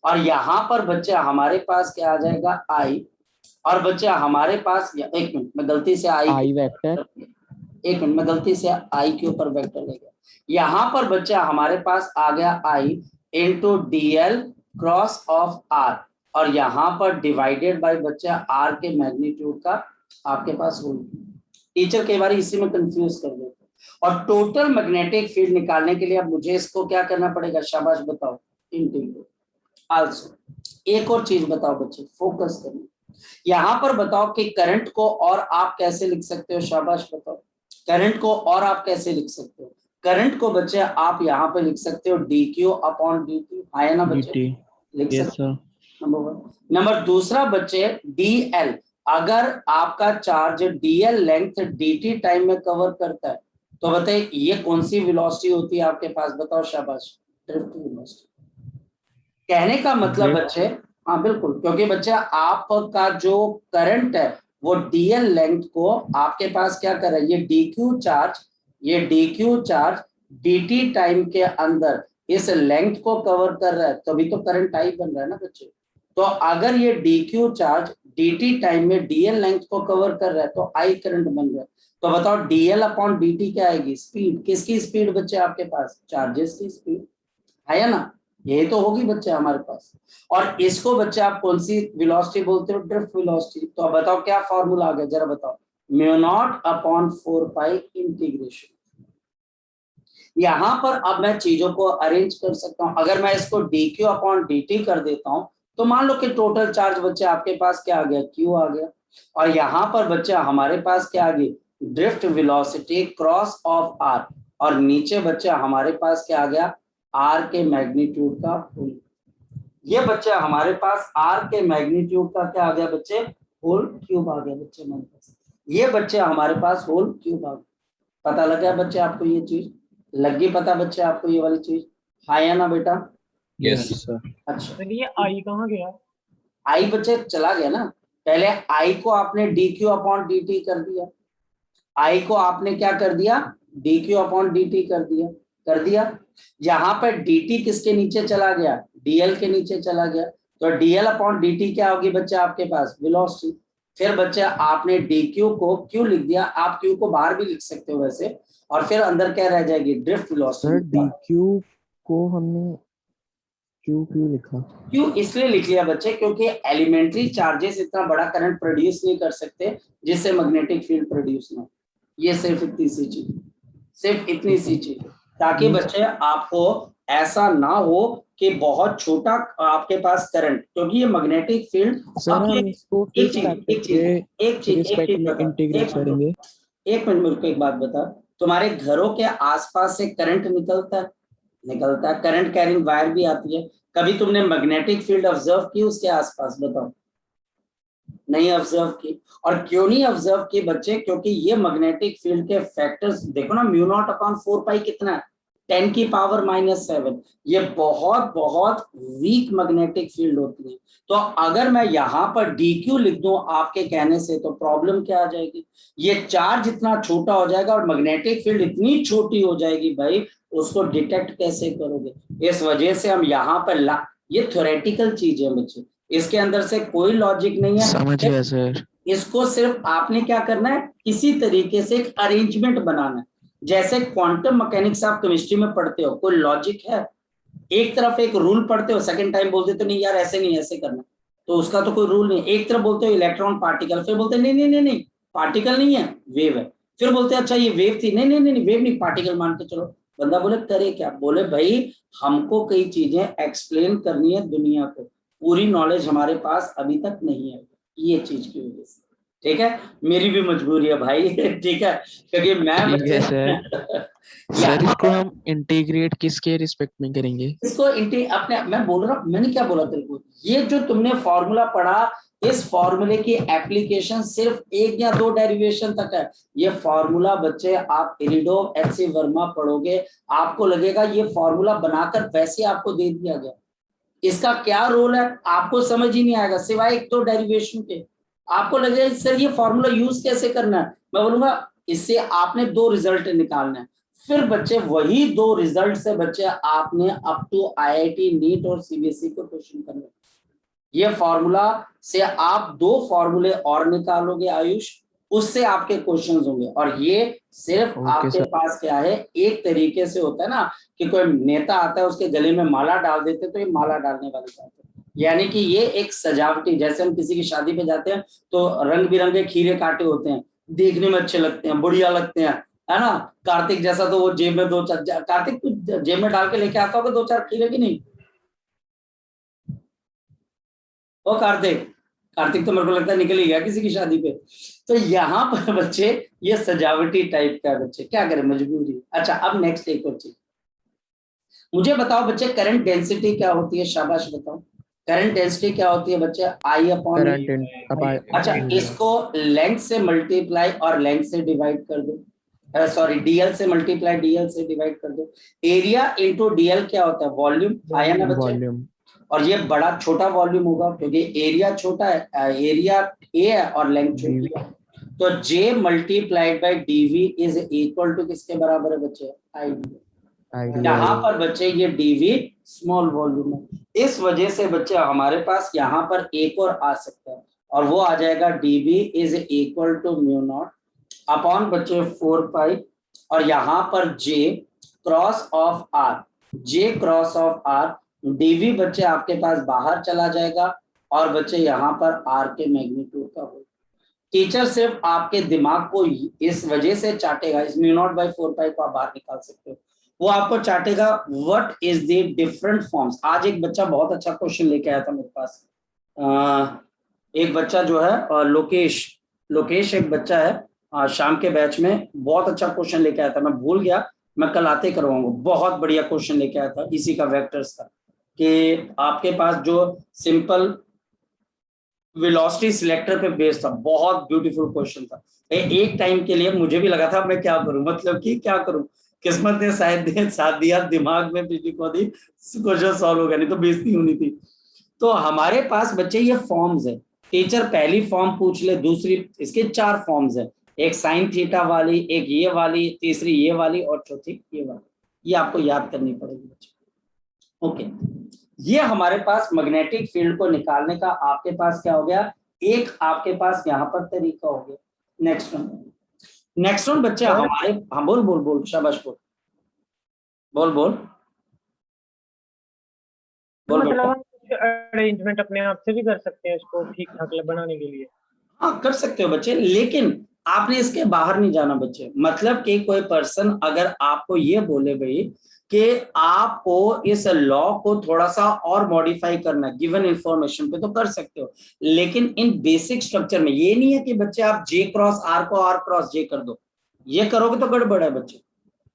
Speaker 1: और यहाँ पर बच्चे हमारे पास क्या आ जाएगा i, और बच्चे हमारे पास एक मिनट मैं गलती से आई
Speaker 5: वेक्टर,
Speaker 1: एक मिनट मैं गलती से आई के ऊपर वेक्टर ले गया, यहाँ पर बच्चा हमारे पास आ गया I into DL cross of R, और यहाँ पर डिवाइडेड बाय बच्चा आर के मैग्नीट्यूड का आपके पास होल। टीचर कई बार इसी में कंफ्यूज कर देते, और टोटल मैग्नेटिक फील्ड निकालने के लिए अब मुझे इसको क्या करना पड़ेगा, शाबाश बताओ, इंटीग्रेट। आल्सो एक और चीज बताओ बच्चे, फोकस करना, यहाँ पर बताओ कि करंट को और आप कैसे लिख सकते हो, शाबाश बताओ, करंट को और आप कैसे लिख सकते हो, करंट को बच्चे आप यहाँ पे लिख सकते हो dq अपॉन dt, है ना बच्चे, लिख सकते हो, नंबर 1। नंबर दूसरा बच्चे dl, अगर आपका charge dl length dt time में कवर करता है तो बताइए ये कौन सी वेलोसिटी होती है आपके पास, बताओ शाबाश, ड्रिफ्ट वेलोसिटी। कहने का मतलब बच्चे, हाँ बिल्कुल, क्योंकि बच्चा आपका जो करंट है वो dl लेंथ को आपके पास क्या कर रहा है, ये dq चार्ज dt टाइम के अंदर इस लेंथ को कवर कर रहा है, तभी तो करंट आई बन रहा है ना बच्चे। तो अगर ये dq चार्ज dt टाइम में dl लेंथ को कवर कर रहा है तो आई करंट बन रहा है, तो बताओ dl अपॉन dt क्या आएगी, स्पीड, किसकी स्पीड बच्चे आपके पास, चार्जेस की स्पीड, है ना, यही तो होगी बच्चे हमारे पास। और इसको बच्चे आप कौन सी वेलोसिटी बोलते हो, ड्रिफ्ट वेलोसिटी। तो अब बताओ क्या फॉर्मूला आ गया, जरा बताओ, mu not upon 4 pi integration. यहाँ पर अब मैं चीजों को अरेंज कर सकता हूँ, अगर मैं इसको dq अपॉन dt कर देता हूँ तो मान लो कि टोटल चार्ज बच्चे आपके पास क्या आ गया, q आ गया, और यहाँ पर बच्चा हमारे पास क्या आ गई, drift velocity cross of r, और नीचे बच्चा हमारे पास क्या आ गया, आर के मैग्नीट्यूड का होल। ये बच्चे हमारे पास आर के मैग्नीट्यूड का क्या आ गया बच्चे, होल क्यूब आ गया बच्चे हमारे पास। ये बच्चे हमारे पास होल क्यूब आ गया। पता लग गया बच्चे आपको, ये चीज लग गई पता बच्चे आपको, ये वाली चीज है या ना बेटा?
Speaker 4: Yes sir.
Speaker 1: अच्छा,
Speaker 3: तो ये आई कहाँ गया?
Speaker 1: आई बच्चे चला गया ना, पहले आई को आपने D Q upon D T कर दिया, आई को आपने क्या कर दिया, D Q upon D T कर दिया। यहाँ पर डी टी किसके नीचे चला गया, डीएल के नीचे चला गया, तो डीएल अपॉन डी टी क्या होगी बच्चे आपके पास, वेलोसिटी। फिर बच्चे आपने डी क्यू को क्यू लिख दिया, आप क्यू को बाहर भी लिख सकते हो वैसे, और फिर अंदर क्या रह जाएगी, ड्रिफ्ट
Speaker 5: सर
Speaker 1: वेलोसिटी।
Speaker 5: dq को हमने क्यू क्यों लिखा?
Speaker 1: क्यों इसलिए लिख लिया बच्चे, क्योंकि एलिमेंट्री चार्जेस इतना बड़ा करंट प्रोड्यूस नहीं कर सकते जिससे मैग्नेटिक फील्ड प्रोड्यूस ना हो। ये सिर्फ इतनी सी चीज, सिर्फ इतनी सी चीज, ताकि बच्चे आपको ऐसा ना हो कि बहुत छोटा आपके पास करंट, क्योंकि ये मैग्नेटिक फील्ड।
Speaker 5: सर हम इसको
Speaker 1: एक
Speaker 5: किस
Speaker 1: चीज
Speaker 5: फैक्टर के में इंटीग्रेट करेंगे?
Speaker 1: एक मिनट मेरे को एक बात बता, तुम्हारे घरों के आसपास से करंट निकलता है, करंट कैरिंग वायर भी आती है, कभी तुमने मैग्नेटिक फील्ड ऑब्जर्व की उसके आसपास, बताओ? नहीं ऑब्जर्व की। और क्यों नहीं ऑब्जर्व की बच्चे, क्योंकि ये मैग्नेटिक फील्ड के फैक्टर्स देखो ना, म्यू नॉट अपॉन 4 पाई कितना है, 10 की पावर -7। ये बहुत बहुत वीक मैग्नेटिक फील्ड होती है। तो अगर मैं यहाँ पर dq लिख दूं आपके कहने से, तो प्रॉब्लम क्या आ जाएगी, ये चार्ज इतना छोटा हो जाएगा और मैग्नेटिक फील्ड इतनी छोटी हो जाएगी भाई, उसको डिटेक्ट कैसे करोगे। इस वजह से हम यहाँ पर ये थ्योरेटिकल चीज है बच्चे, इसके अंदर से कोई लॉजिक नहीं है,
Speaker 5: समझ गया सर।
Speaker 1: इसको सिर्फ आपने क्या करना है, किसी तरीके से एक अरेंजमेंट बनाना है। जैसे क्वांटम मैकेनिक्स आप केमिस्ट्री में पढ़ते हो, कोई लॉजिक है, एक तरफ एक रूल पढ़ते हो, सेकंड टाइम बोलते तो नहीं यार ऐसे नहीं ऐसे करना, तो उसका तो कोई रूल नहीं। एक तरफ बोलते हो इलेक्ट्रॉन पार्टिकल, फिर बोलते नहीं नहीं नहीं नहीं पार्टिकल नहीं है वेव है, फिर बोलते हैं अच्छा ये वेव थी, नहीं नहीं नहीं वेव नहीं पार्टिकल मान के चलो। बंदा बोले करे क्या, बोले भाई हमको कई चीजें एक्सप्लेन करनी है दुनिया को, पूरी नॉलेज हमारे पास अभी तक नहीं है, ये चीज की वजह से। ठीक है, मेरी भी मजबूरी है भाई ठीक है, क्योंकि मैं
Speaker 5: ठीक है सर। सर इसको हम इंटीग्रेट किसके रिस्पेक्ट में करेंगे?
Speaker 1: इसको अपने, मैं बोल रहा हूँ, मैंने क्या बोला तेरे को, ये जो तुमने फॉर्मूला पढ़ा, इस फॉर्मूले की एप्लीकेशन सिर्फ 1 या 2 डेरिवेशन तक है। ये फॉर्मूला बच्चे आप इरिडोव एच.सी. वर्मा पढ़ोगे, आपको लगेगा ये फॉर्मूला बनाकर वैसे आपको दे दिया गया, इसका क्या रोल है आपको समझ ही नहीं आएगा, सिवाय 1-2 डेरिवेशन के। आपको लगेगा सर ये फॉर्मूला यूज कैसे करना है, मैं बोलूंगा इससे आपने 2 रिजल्ट निकालना है, फिर बच्चे वही 2 रिजल्ट से बच्चे आपने अप टू IIT नीट और सीबीएसई को क्वेश्चन करना। ये फॉर्मूला से आप 2 फॉर्मूले और निकालोगे आयुष, उससे आपके क्वेश्चंस होंगे। और ये सिर्फ आपके पास क्या है, एक तरीके से होता है ना कि कोई नेता आता है उसके गले में माला डाल देते, तो ये माला डालने वाले जाते हैं, यानी कि ये एक सजावटी, जैसे हम किसी की शादी पे जाते हैं तो रंग बिरंगे खीरे काटे होते हैं, देखने में अच्छे लगते हैं, बढ़िया लगते हैं, है ना। कार्तिक जैसा तो वो जेब में 2-4, कार्तिक कुछ जेब में डाल के लेके आता होगा 2-4 खीरे की नहीं, ओ कार्तिक तो मेरे को लगता है निकल ही गया किसी की शादी पे। तो यहाँ पर बच्चे ये सजावटी टाइप का बच्चे क्या करें, मजबूरी। अच्छा अब नेक्स्ट एक और चीज मुझे बताओ बच्चे, करंट डेंसिटी क्या होती है, शाबाश बताओ, करंट डेंसिटी क्या होती है बच्चे, I अपॉन। अच्छा इसको लेंथ से मल्टीप्लाई और लेंथ से डिवाइड कर दो, सॉरी डीएल से मल्टीप्लाई डीएल से डिवाइड कर दो। एरिया इंटू डीएल क्या होता है, वॉल्यूम, आया ना बच्चे। और ये बड़ा छोटा वॉल्यूम होगा क्योंकि एरिया छोटा है, एरिया ए है और लेंथ छोटी है, तो J multiplied by dV is equal to किसके बराबर है बच्चे, I। यहाँ पर बच्चे ये dV स्मॉल वॉल्यूम है, इस वजह से बच्चे हमारे पास यहाँ पर एक और आ सकता है, और वो आ जाएगा dV is equal to mu not upon बच्चे 4 पाई, और यहाँ पर J cross of R, J cross of R, dV बच्चे आपके पास बाहर चला जाएगा, और बच्चे यहाँ पर R के मैग्नीट्यूड का होगा। टीचर सिर्फ आपके दिमाग को इस वजह से चाटेगा, इस म्यू नॉट बाई 4 पाई को आप बाहर निकाल सकते हो, वो आपको चाटेगा what is the different forms. आज एक बच्चा बहुत अच्छा क्वेश्चन लेके आया था मेरे पास, एक बच्चा जो है लोकेश एक बच्चा है, शाम के बैच में बहुत अच्छा क्वेश्चन लेके आया था, मैं भूल गया मैं कल आते करवाऊंगा, बहुत बढ़िया क्वेश्चन लेके आया था इसी का, वेक्टर्स का, कि आपके पास जो सिंपल वेलोसिटी सिलेक्टर पे बेस्ड था, बहुत ब्यूटीफुल क्वेश्चन था। एक टाइम के लिए मुझे भी लगा था मैं क्या करूं, मतलब कि क्या करूं, किस्मत ने शायद साथ दिया, दिमाग में बिजली को दी, क्वेश्चन सॉल्व हो गया, नहीं तो बेइज्जती होनी थी। तो हमारे पास बच्चे ये फॉर्म्स है, टीचर पहली फॉर्म पूछ ले, दूसरी, इसके 4 फॉर्म्स है, एक साइन थीटा वाली, एक ये वाली, तीसरी ये वाली और चौथी ये वाली। ये आपको याद करनी पड़ेगी बच्चे। ओके, ये हमारे पास मैग्नेटिक फील्ड को निकालने का आपके पास क्या हो गया, एक आपके पास यहाँ पर तरीका हो गया। नेक्स्ट वन बच्चे हमारे, हाँ बोल बोल बोल, शाबाश बोल बोल बोल बोल
Speaker 3: मतलब
Speaker 1: बेटा।
Speaker 3: हम अरेंजमेंट अपने आप से भी कर सकते हैं इसको ठीक ठाक बनाने के लिए?
Speaker 1: हाँ कर सकते हो बच्चे, लेकिन आपने इसके बाहर नहीं जाना बच्चे। मतलब कि कोई पर्सन अगर आपको ये बोले भाई कि आपको इस लॉ को थोड़ा सा और मॉडिफाई करना है गिवन इंफॉर्मेशन पे, तो कर सकते हो, लेकिन इन बेसिक स्ट्रक्चर में ये नहीं है कि बच्चे आप जे क्रॉस आर को आर क्रॉस जे कर दो। ये करोगे तो गड़बड़ है बच्चे,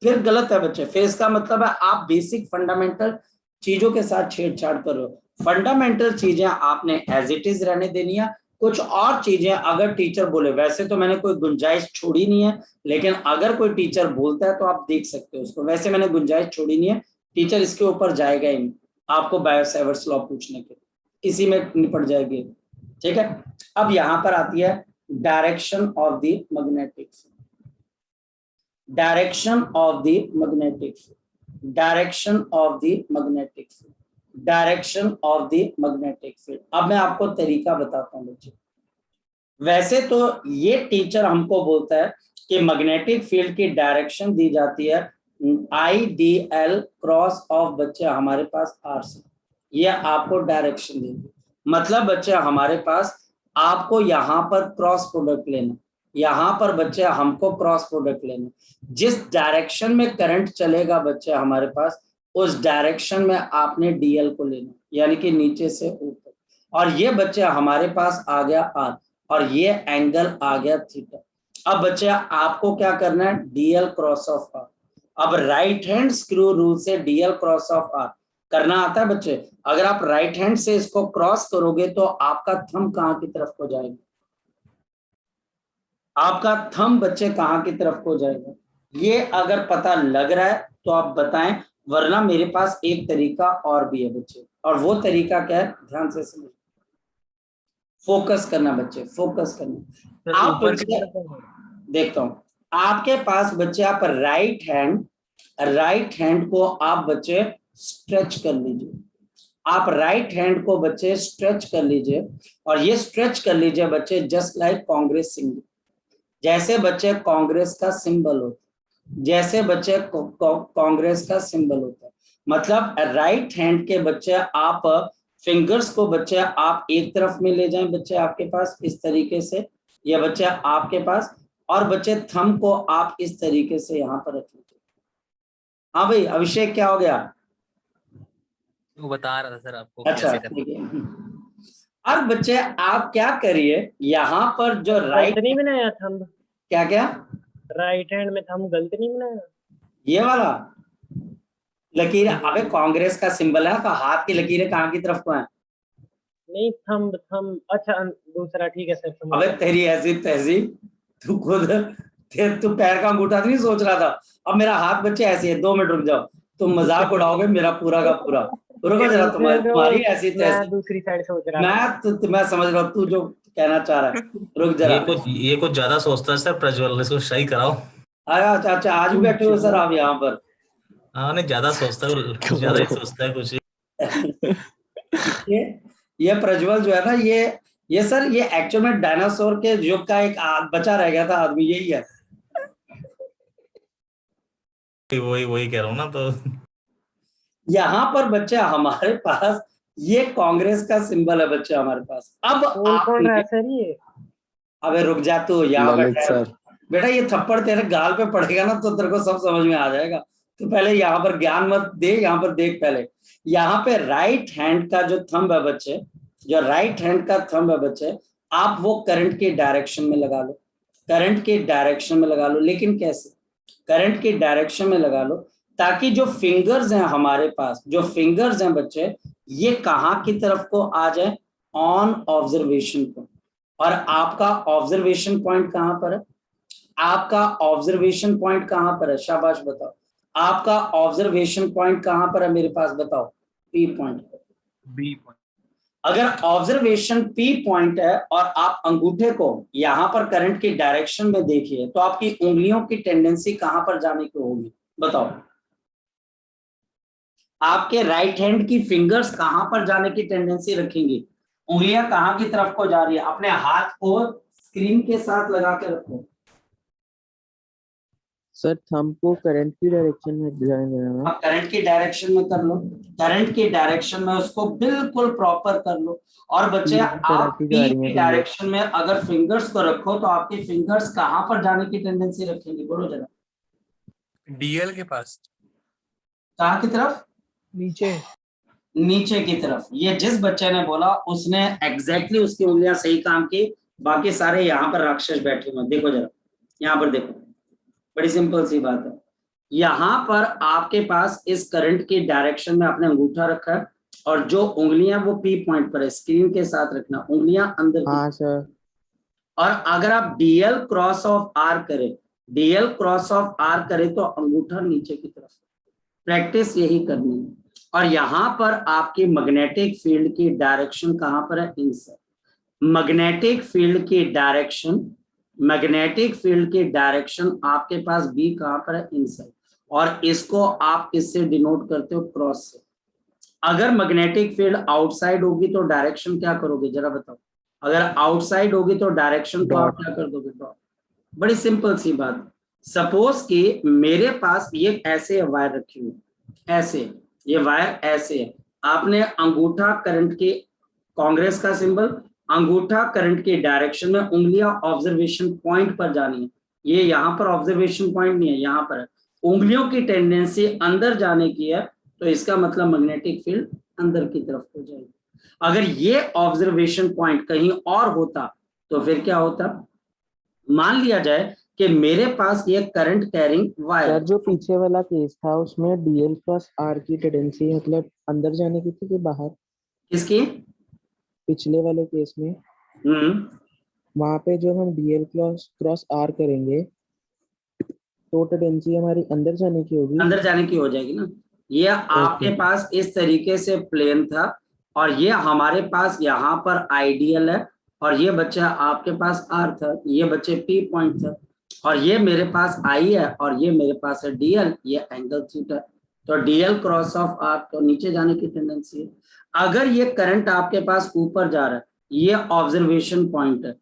Speaker 1: फिर गलत है बच्चे। फिर इसका मतलब है आप बेसिक फंडामेंटल चीजों के साथ छेड़छाड़ कर रहे हो। फंडामेंटल चीजें आपने एज इट इज रहने देनी है। कुछ और चीजें अगर टीचर बोले, वैसे तो मैंने कोई गुंजाइश छोड़ी नहीं है, लेकिन अगर कोई टीचर बोलता है तो आप देख सकते हो उसको। वैसे मैंने गुंजाइश छोड़ी नहीं है, टीचर इसके ऊपर जाएगा ही नहीं आपको बायो-सेवर्ट्स लॉ पूछने के, इसी में निपट जाएगी। ठीक है, अब यहां पर आती है direction of the magnetic field, direction of the magnetic field, direction of the magnetic field, direction of the magnetic field. अब मैं आपको तरीका बताता हूं बच्चे। वैसे तो ये टीचर हमको बोलता है कि मैग्नेटिक फील्ड की डायरेक्शन दी जाती है IDL क्रॉस ऑफ बच्चे हमारे पास R से, ये आपको डायरेक्शन देगी। मतलब बच्चे हमारे पास आपको यहाँ पर क्रॉस प्रोडक्ट लेना, यहाँ पर बच्चे हमको क्रॉस प्रोडक्ट लेना। जिस डायरेक्शन में करंट चलेगा बच्चे हमारे पास, उस डायरेक्शन में आपने DL को लेना, यानी कि नीचे से ऊपर। और ये बच्चे हमारे पास आ गया R, और ये एंगल आ गया थीटा। अब बच्चे आपको क्या करना है, DL क्रॉस ऑफ R। अब राइट हैंड स्क्रू रूल से DL क्रॉस ऑफ R करना आता है बच्चे। अगर आप राइट हैंड से इसको क्रॉस करोगे तो आपका थंब कहां की तरफ को जाएगा, आपका थंब बच्चे कहां की तरफ को जाएगा, ये अगर पता लग रहा है तो आप बताएं, वरना मेरे पास एक तरीका और भी है बच्चे। और वो तरीका क्या है, ध्यान से समझ, फोकस करना बच्चे, फोकस करना। आप
Speaker 3: ऊपर की
Speaker 1: बच्चे
Speaker 3: तरफ
Speaker 1: देखता हूं, आपके पास बच्चे आप राइट हैंड को आप बच्चे स्ट्रेच कर लीजिए, आप राइट हैंड को बच्चे स्ट्रेच कर लीजिए, और ये स्ट्रेच कर लीजिए बच्चे जस्ट लाइक कांग्रेस सिंबल, जैसे बच्चे कांग्रेस का सिंबल होता है, जैसे बच्चे कांग्रेस का सिंबल होता है। मतलब राइट हैंड के बच्चे आप फिंगर्स को बच्चे आप एक तरफ में ले जाएं बच्चे आपके पास इस तरीके से, ये बच्चे आपके पास, और बच्चे थंब को आप इस तरीके से यहाँ पर रख लीजिए। हाँ भाई अभिषेक क्या हो गया,
Speaker 2: वो बता रहा था सर आपको
Speaker 1: अच्छा
Speaker 2: कैसे करना।
Speaker 1: ठीक है। अब बच्चे आप क्या करिए, यहाँ पर जो
Speaker 3: गलत
Speaker 1: राइट,
Speaker 3: नहीं बनाया थंब,
Speaker 1: क्या क्या
Speaker 3: राइट हैंड में थंब गलत नहीं बनाया?
Speaker 1: ये वाला लकीर, अबे कांग्रेस का सिंबल है तो हाथ की लकीरें कहाँ की तरफ को है,
Speaker 3: नहीं थंब थंब, अच्छा दूसरा, ठीक है सर समझ
Speaker 1: अबे
Speaker 3: गया।
Speaker 1: तेरी ऐसी तहजीब, तू खुद तू पैर का अंगूठा तो नहीं सोच रहा था। अब मेरा हाथ बच्चे ऐसे है, 2 मिनट रुक जाओ, तुम मजाक उड़ाओगे मेरा पूरा का पूरा, रुको जरा,
Speaker 3: उसमें तो
Speaker 1: तुम्हारी ऐसी
Speaker 3: मैं
Speaker 1: तहजीब,
Speaker 3: दूसरी साइड सोच रहा था।
Speaker 1: मैं समझ रहा हूँ तू जो कहना चाह रहा है, रुक जरा।
Speaker 6: ये कुछ ज्यादा सोचता है सर प्रज्वल, इसको सही कराओ।
Speaker 1: अच्छा अच्छा, आज भी बैठे हो सर आप यहाँ पर।
Speaker 6: हाँ नहीं, ज्यादा सोचता है, कुछ ज्यादा ही सोचता है कुछ।
Speaker 1: ये ये प्रज्वल जो है ना, ये सर, ये एक्चुअल में डायनासोर के युग का एक बचा रह गया था आदमी, यही है।
Speaker 6: वही कह रहा हूँ ना। तो
Speaker 1: यहाँ पर बच्चे हमारे पास ये कांग्रेस का सिंबल है बच्चे हमारे पास। अब
Speaker 3: कौन रहा है सर ये?
Speaker 1: अबे रुक जा तू, यहाँ
Speaker 4: ललित
Speaker 1: बैठा है
Speaker 4: सर।
Speaker 1: बेटा, ये थप्पड़ तेरे गाल पे पड़ेगा ना तो तेरे को सब समझ में आ जाएगा। तो पहले यहाँ पर ज्ञान मत दे, यहाँ पर देख पहले। यहाँ पे राइट हैंड का जो थंब है बच्चे, जो राइट हैंड का थंब है बच्चे, आप वो करंट के डायरेक्शन में लगा लो, करंट के डायरेक्शन में लगा लो। लेकिन कैसे, करंट की डायरेक्शन में लगा लो, ताकि जो फिंगर्स हैं हमारे पास, जो फिंगर्स हैं बच्चे, ये कहाँ की तरफ को आ जाए, ऑन ऑब्जर्वेशन पॉइंट। और आपका ऑब्जर्वेशन पॉइंट कहाँ पर है, आपका ऑब्जर्वेशन पॉइंट कहाँ पर है, शाबाश बताओ, आपका ऑब्जर्वेशन पॉइंट कहाँ पर है मेरे पास, बताओ, पी पॉइंट पर।
Speaker 2: B point.
Speaker 1: अगर ऑब्जर्वेशन पी पॉइंट है और आप अंगूठे को यहां पर करंट की डायरेक्शन में देखिए, तो आपकी उंगलियों की टेंडेंसी कहां पर जाने की होगी, बताओ। आपके राइट हैंड की फिंगर्स कहां पर जाने की टेंडेंसी रखेंगी, उंगलियां कहां की तरफ को जा रही है, अपने हाथ को स्क्रीन के साथ लगा के रखो।
Speaker 5: सर थंब को करंट की डायरेक्शन में जाने देना।
Speaker 1: आप करंट की डायरेक्शन में कर लो, करंट की डायरेक्शन में उसको बिल्कुल प्रॉपर कर लो। और बच्चे आप पी की डायरेक्शन में अगर फिंगर्स को रखो, तो आपके फिंगर्स कहां पर जाने की टेंडेंसी रखेंगे, बोलो जरा।
Speaker 2: डीएल के पास।
Speaker 1: कहां की तरफ,
Speaker 3: नीचे।
Speaker 1: नीचे की तरफ। ये जिस बच्चे ने बोला उसने एग्जैक्टली उसकी उंगलियां सही काम की, बाकी सारे यहाँ पर राक्षस बैठे हुए। देखो जरा, यहाँ पर देखो, बड़ी सिंपल सी बात है। यहाँ पर आपके पास इस करंट की डायरेक्शन में आपने अंगूठा रखा है, और जो उंगलियां वो पी पॉइंट पर है, स्क्रीन के साथ रखना, उंगलियां अंदर की।
Speaker 5: हाँ सर।
Speaker 1: और अगर आप डीएल क्रॉस ऑफ आर करें, डीएल क्रॉस ऑफ आर करें, तो अंगूठा नीचे की तरफ। प्रैक्टिस यही करनी है। और यहां पर आपकी मैग्नेटिक फील्ड की डायरेक्शन कहां पर है, इनसाइड। मैग्नेटिक फील्ड की डायरेक्शन, मैग्नेटिक फील्ड की डायरेक्शन आपके पास बी कहां पर है, इनसाइड। और इसको आप किससे डिनोट करते हो, क्रॉस से। अगर मैग्नेटिक फील्ड आउटसाइड होगी तो डायरेक्शन क्या करोगे, जरा बताओ। अगर आउटसाइड होगी तो डायरेक्शन को आप क्या कर दोगे, डॉट। बड़ी सिंपल सी बात। सपोज कि मेरे पास ये ऐसे वायर रखी हुई, ऐसे ये वायर ऐसे है, आपने अंगूठा करंट के, कांग्रेस का सिंबल, अंगूठा करंट की डायरेक्शन में, उंगलियां ऑब्जर्वेशन पॉइंट पर जानी है। ये यहाँ पर ऑब्जर्वेशन पॉइंट नहीं है, यहाँ पर है। उंगलियों की टेंडेंसी अंदर जाने की है, तो इसका मतलब मैग्नेटिक फील्ड अंदर की तरफ हो जाएगी। अगर ये ऑब्जर्वेशन पॉइंट कहीं और होता तो फिर क्या होता, मान लिया जाए कि मेरे पास ये करंट कैरिंग वायर।
Speaker 5: सर जो पीछे वाला केस था उसमें डीएल क्रॉस आर की टेंडेंसी मतलब अंदर जाने की थी कि बाहर,
Speaker 1: किसकी,
Speaker 5: पिछले वाले केस में वहां पे जो हम डीएल क्रॉस आर करेंगे तो टेंडेंसी हमारी अंदर जाने की होगी।
Speaker 1: अंदर जाने की हो जाएगी ना। ये आपके पास इस तरीके से प्लेन था, और ये हमारे पास यहाँ पर आइडियल है, और ये बच्चा आपके पास आर था, ये बच्चे पी पॉइंट था, और ये मेरे पास आई है, और ये मेरे पास है डीएल, ये एंगल थीटा। तो डीएल क्रॉस ऑफ आर तो नीचे जाने की टेंडेंसी है। अगर ये करंट आपके पास ऊपर जा रहा है, ये ऑब्जर्वेशन पॉइंट है,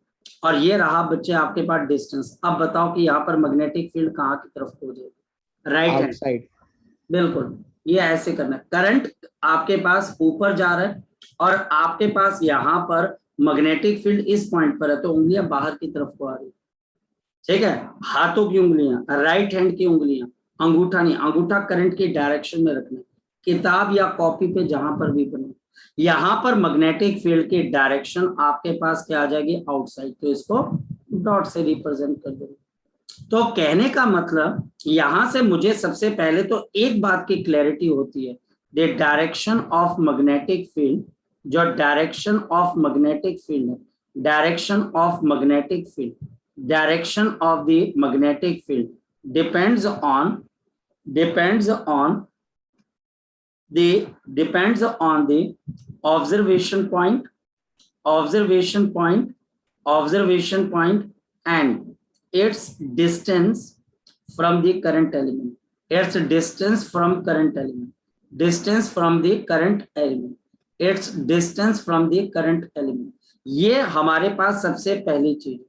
Speaker 1: और ये रहा बच्चे आपके पास डिस्टेंस। अब बताओ कि यहाँ पर मैग्नेटिक फील्ड कहाँ की तरफ हो जाएगी, राइट हैंड साइड। बिल्कुल, ये ऐसे करना है। करंट आपके पास ऊपर जा रहा है, और आपके पास यहाँ पर मैग्नेटिक फील्ड इस पॉइंट पर है, तो उंगलियां बाहर की तरफ को आ रही है, ठीक है। हाथों की उंगलियां, राइट हैंड की उंगलियां, अंगूठा नहीं, अंगूठा करंट की डायरेक्शन में रखना। किताब या कॉपी पे जहां पर भी बने, यहाँ पर मैग्नेटिक फील्ड की डायरेक्शन आपके पास क्या आ जाएगी, आउटसाइड। तो इसको डॉट से रिप्रेजेंट कर देंगे। तो कहने का मतलब यहां से मुझे सबसे पहले तो एक बात की क्लैरिटी होती है, the direction of magnetic field, जो डायरेक्शन ऑफ मैग्नेटिक फील्ड है, direction of magnetic field, direction of the magnetic field depends on the observation point, and its distance from the current element, its distance from current element, distance from the current element, its distance from the current element। ये हमारे पास सबसे पहली चीज।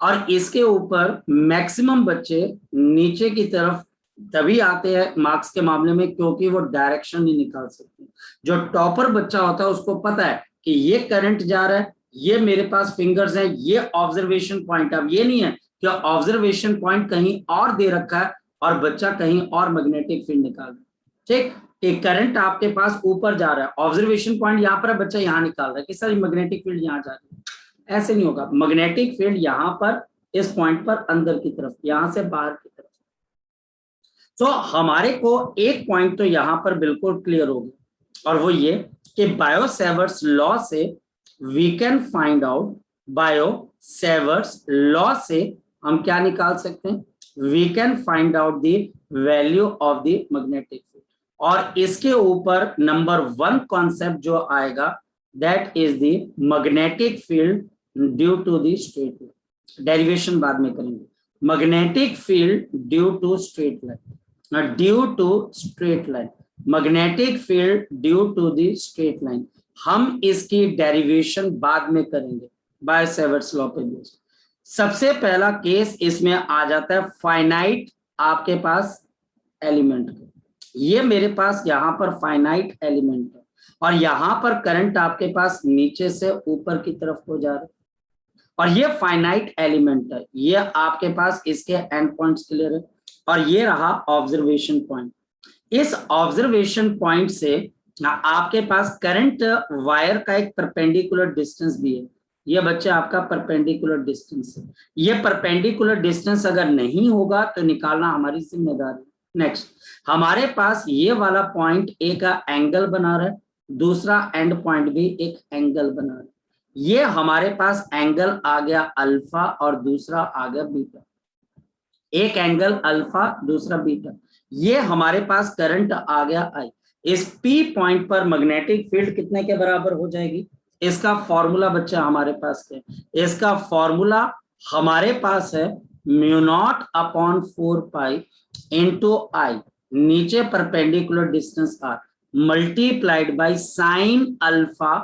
Speaker 1: और इसके ऊपर maximum बच्चे नीचे की तरफ तभी आते हैं मार्क्स के मामले में, क्योंकि वो डायरेक्शन नहीं निकाल सकते। जो टॉपर बच्चा होता है उसको पता है कि ये करंट जा रहा है, ये मेरे पास फिंगर्स हैं, ये ऑब्जर्वेशन पॉइंट। अब ये नहीं है कि ऑब्जर्वेशन पॉइंट कहीं और दे रखा है और बच्चा कहीं और मैग्नेटिक फील्ड निकाल रहा है, ठीक। कि करंट आपके पास ऊपर जा रहा है, ऑब्जर्वेशन पॉइंट यहाँ पर है, बच्चा यहाँ निकाल रहा है कि सर मैग्नेटिक फील्ड यहाँ जा रही है। ऐसे नहीं होगा, मैग्नेटिक फील्ड यहाँ पर इस पॉइंट पर अंदर की तरफ, यहाँ से बाहर की तरफ। तो हमारे को एक पॉइंट तो यहाँ पर बिल्कुल क्लियर हो गया, और वो ये कि बायो-सेवर्ट्स लॉ से we can find out, Biot Savart's law से हम क्या निकाल सकते हैं, we can find out the value of the magnetic field. और इसके ऊपर नंबर 1 कॉन्सेप्ट जो आएगा that is the magnetic field due to the straight line. Derivation बाद में करेंगे। Magnetic field due to straight line, due to straight line, magnetic field due to the straight line. हम इसकी डेरिवेशन बाद में करेंगे बायो-सेवर्ट्स लॉ पे based. सबसे पहला केस इसमें आ जाता है फाइनाइट आपके पास एलिमेंट का। ये मेरे पास यहाँ पर फाइनाइट एलिमेंट है और यहाँ पर करंट आपके पास नीचे से ऊपर की तरफ को जा रहा है और ये फाइनाइट एलिमेंट है। ये आपके पास इसके एंड पॉइंट्स क्लियर है और ये रहा ऑब्जर्वेशन पॉइंट। इस ऑब्जर्वेशन पॉइंट से आपके पास करंट वायर का एक परपेंडिकुलर डिस्टेंस भी है। ये बच्चे आपका परपेंडिकुलर डिस्टेंस है। ये परपेंडिकुलर डिस्टेंस अगर नहीं होगा तो निकालना हमारी जिम्मेदारी। नेक्स्ट, हमारे पास ये वाला पॉइंट एक एंगल बना रहा है, दूसरा एंड पॉइंट भी एक एंगल बना रहा है। ये हमारे पास एंगल आ गया अल्फा और दूसरा आ गया बीटा। एक एंगल अल्फा, दूसरा बीटा। ये हमारे पास करंट आ गया आई। इस पी पॉइंट पर मैग्नेटिक फील्ड कितने के बराबर हो जाएगी? इसका फॉर्मूला बच्चा हमारे पास है, इसका फॉर्मूला हमारे पास है μ0/4 पाई इंटू आई, नीचे perpendicular distance R, multiplied by sine alpha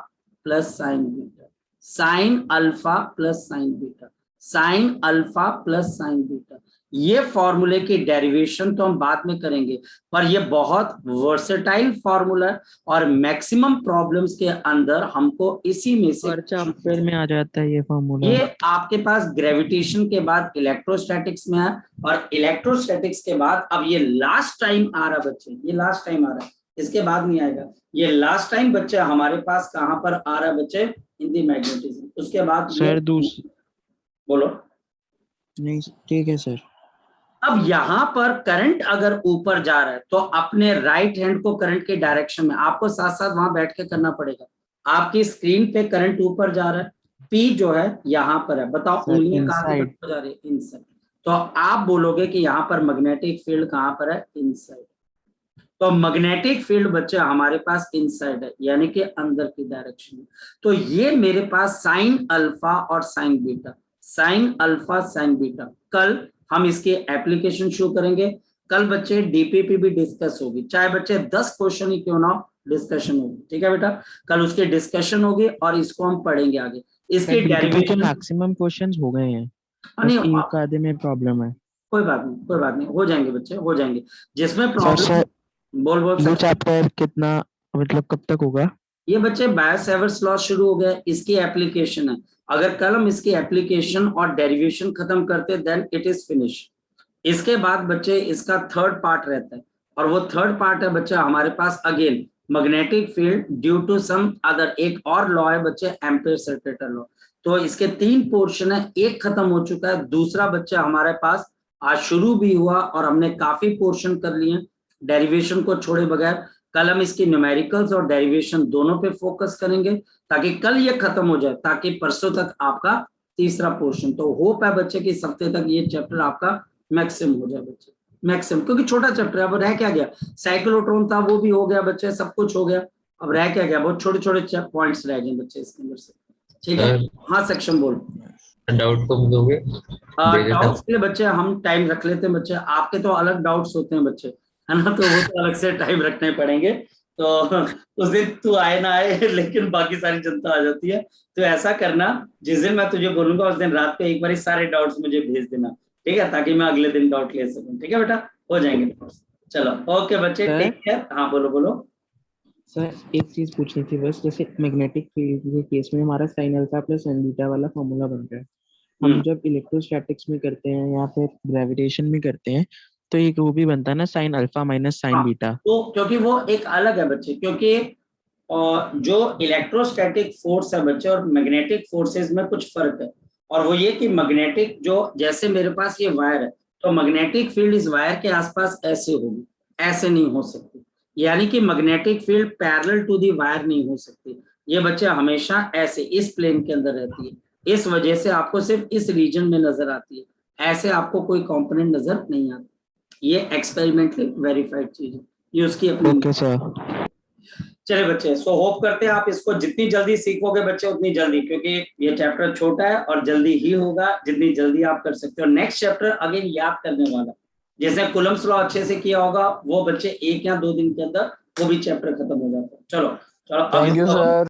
Speaker 1: plus sine beta, sine alpha plus sine beta, sine alpha plus sine beta. ये फॉर्मूले की डेरिवेशन तो हम बाद में करेंगे, पर ये बहुत वर्सेटाइल फॉर्मूला है और मैक्सिमम प्रॉब्लम्स के अंदर हमको इसी में से
Speaker 5: चैप्टर में आ जाता है ये फॉर्मूला।
Speaker 1: ये आपके पास ग्रेविटेशन के बाद इलेक्ट्रोस्टैटिक्स में है और इलेक्ट्रोस्टैटिक्स के बाद अब ये लास्ट टाइम आ रहा बच्चे, ये लास्ट टाइम आ रहा है, इसके बाद नहीं आएगा। ये लास्ट टाइम बच्चे हमारे पास कहां पर आ रहा है बच्चे? इन दी मैग्नेटिज्म। उसके बाद
Speaker 5: सर
Speaker 1: बोलो।
Speaker 5: नहीं ठीक है सर।
Speaker 1: अब यहाँ पर करंट अगर ऊपर जा रहा है तो अपने राइट हैंड को करंट के डायरेक्शन में, आपको साथ साथ वहां बैठ के करना पड़ेगा। आपकी स्क्रीन पे करंट ऊपर जा रहा है, पी जो है यहाँ पर है, बताओ उंगलियां कहाँ की तरफ जा रही है? इनसाइड। तो आप बोलोगे कि यहाँ पर मैग्नेटिक फील्ड कहाँ पर है? इनसाइड। तो मैग्नेटिक फील्ड बच्चे हमारे पास इनसाइड है, यानी कि अंदर की डायरेक्शन में। तो ये मेरे पास साइन अल्फा और sign beta, sine alpha sign beta. कल हम इसकी एप्लीकेशन शो करेंगे। कल बच्चे डीपीपी भी डिस्कस होगी, चाहे बच्चे 10 क्वेश्चन ही क्यों ना डिस्कशन होगी, ठीक है बेटा? कल उसकी डिस्कशन होगी और इसको हम पढ़ेंगे आगे। इसके डेरिवेशन
Speaker 5: मैक्सिमम क्वेश्चंस हो गए हैं, एक आधे में प्रॉब्लम है।
Speaker 1: कोई बात नहीं, कोई बात नहीं, हो जाएंगे बच्चे, हो जाएंगे। जिसमें प्रॉब्लम बोल
Speaker 5: ये चैप्टर कितना मतलब कब तक होगा?
Speaker 1: ये बच्चे बायो-सेवर्ट्स लॉ शुरू हो गया, इसकी एप्लीकेशन है। अगर कल हम इसकी एप्लीकेशन और डेरिवेशन खत्म करते देन इट इज फिनिश। इसके बाद बच्चे इसका थर्ड पार्ट रहता है और वो थर्ड पार्ट है बच्चे हमारे पास again magnetic field due to some other. एक और लॉ है बच्चे एम्पीयर सर्कुलेटर लॉ। तो इसके 3 पोर्शन है, एक खत्म हो चुका है, दूसरा बच्चे हमारे पास आज शुरू भी हुआ और हमने काफी पोर्शन कर लिए डेरिवेशन को छोड़े बगैर। कल हम इसकी न्यूमेरिकल्स और डेरिवेशन दोनों पे फोकस करेंगे ताकि कल ये खत्म हो जाए, ताकि परसों तक आपका तीसरा पोर्शन। तो होप है बच्चे कि इस हफ्ते तक ये चैप्टर आपका मैक्सिमम हो जाए बच्चे, मैक्सिमम, क्योंकि छोटा चैप्टर है। अब रह क्या गया? साइक्लोट्रॉन था वो भी हो गया बच्चे, सब कुछ हो गया। अब रह क्या गया? बहुत छोटे छोटे पॉइंट्स रह गए बच्चे इसके अंदर से, ठीक है? हाँ सेक्शन बोल।
Speaker 6: डाउट कब दोगे?
Speaker 1: डाउट्स के लिए बच्चे हम टाइम रख लेते हैं बच्चे, आपके तो अलग डाउट्स होते हैं बच्चे, है ना? तो वो तो अलग से टाइम रखने पड़ेंगे। तो उस दिन तू आए ना आए लेकिन बाकी सारी जनता आ जाती है। तो ऐसा करना, जिस दिन मैं तुझे बोलूंगा उस दिन रात को एक बार सारे डाउट्स मुझे भेज देना, ठीक है? ताकि मैं अगले दिन डाउट ले सकूं, ठीक है बेटा? हो जाएंगे डाउट्स। चलो ओके बच्चे, टेक केयर। हाँ बोलो बोलो।
Speaker 5: सर एक चीज पूछनी थी बस, जैसे मैग्नेटिक फील्ड के केस में हमारा sign alpha plus sine beta वाला फॉर्मूला बन रहा है, हम जब इलेक्ट्रोस्टैटिक्स में करते हैं या फिर ग्रेविटेशन में करते हैं तो एक वो भी बनता है ना, sine alpha minus sign beta.
Speaker 1: तो क्योंकि वो एक अलग है बच्चे, क्योंकि जो इलेक्ट्रोस्टैटिक फोर्स है बच्चे और मैग्नेटिक फोर्सेस में कुछ फर्क है। और वो ये कि मैग्नेटिक जो, जैसे मेरे पास ये वायर है, तो मैग्नेटिक फील्ड इस वायर के आसपास ऐसे होगी, ऐसे नहीं हो सकती। यानी कि magnetic field parallel to the wire नहीं हो सकती। ये बच्चे हमेशा ऐसे इस प्लेन के अंदर रहती है, इस वजह से आपको सिर्फ इस रीजन में नजर आती है, ऐसे आपको कोई कंपोनेंट नजर नहीं आता। ये एक्सपेरिमेंटली वेरीफाइड चीज है, ये उसकी अपनी।
Speaker 5: Okay sir.
Speaker 1: चले बच्चे, सो होप करते हैं आप इसको जितनी जल्दी सीखोगे बच्चे उतनी जल्दी, क्योंकि ये चैप्टर छोटा है और जल्दी ही होगा, जितनी जल्दी आप कर सकते हो। नेक्स्ट चैप्टर अगेन याद करने वाला, जैसे कुलम्स लॉ अच्छे से किया होगा वो बच्चे 1 या 2 दिन के अंदर वो भी चैप्टर खत्म हो जाता है। चलो चलो, अब
Speaker 4: थैंक यू
Speaker 1: इसको हम
Speaker 4: सर।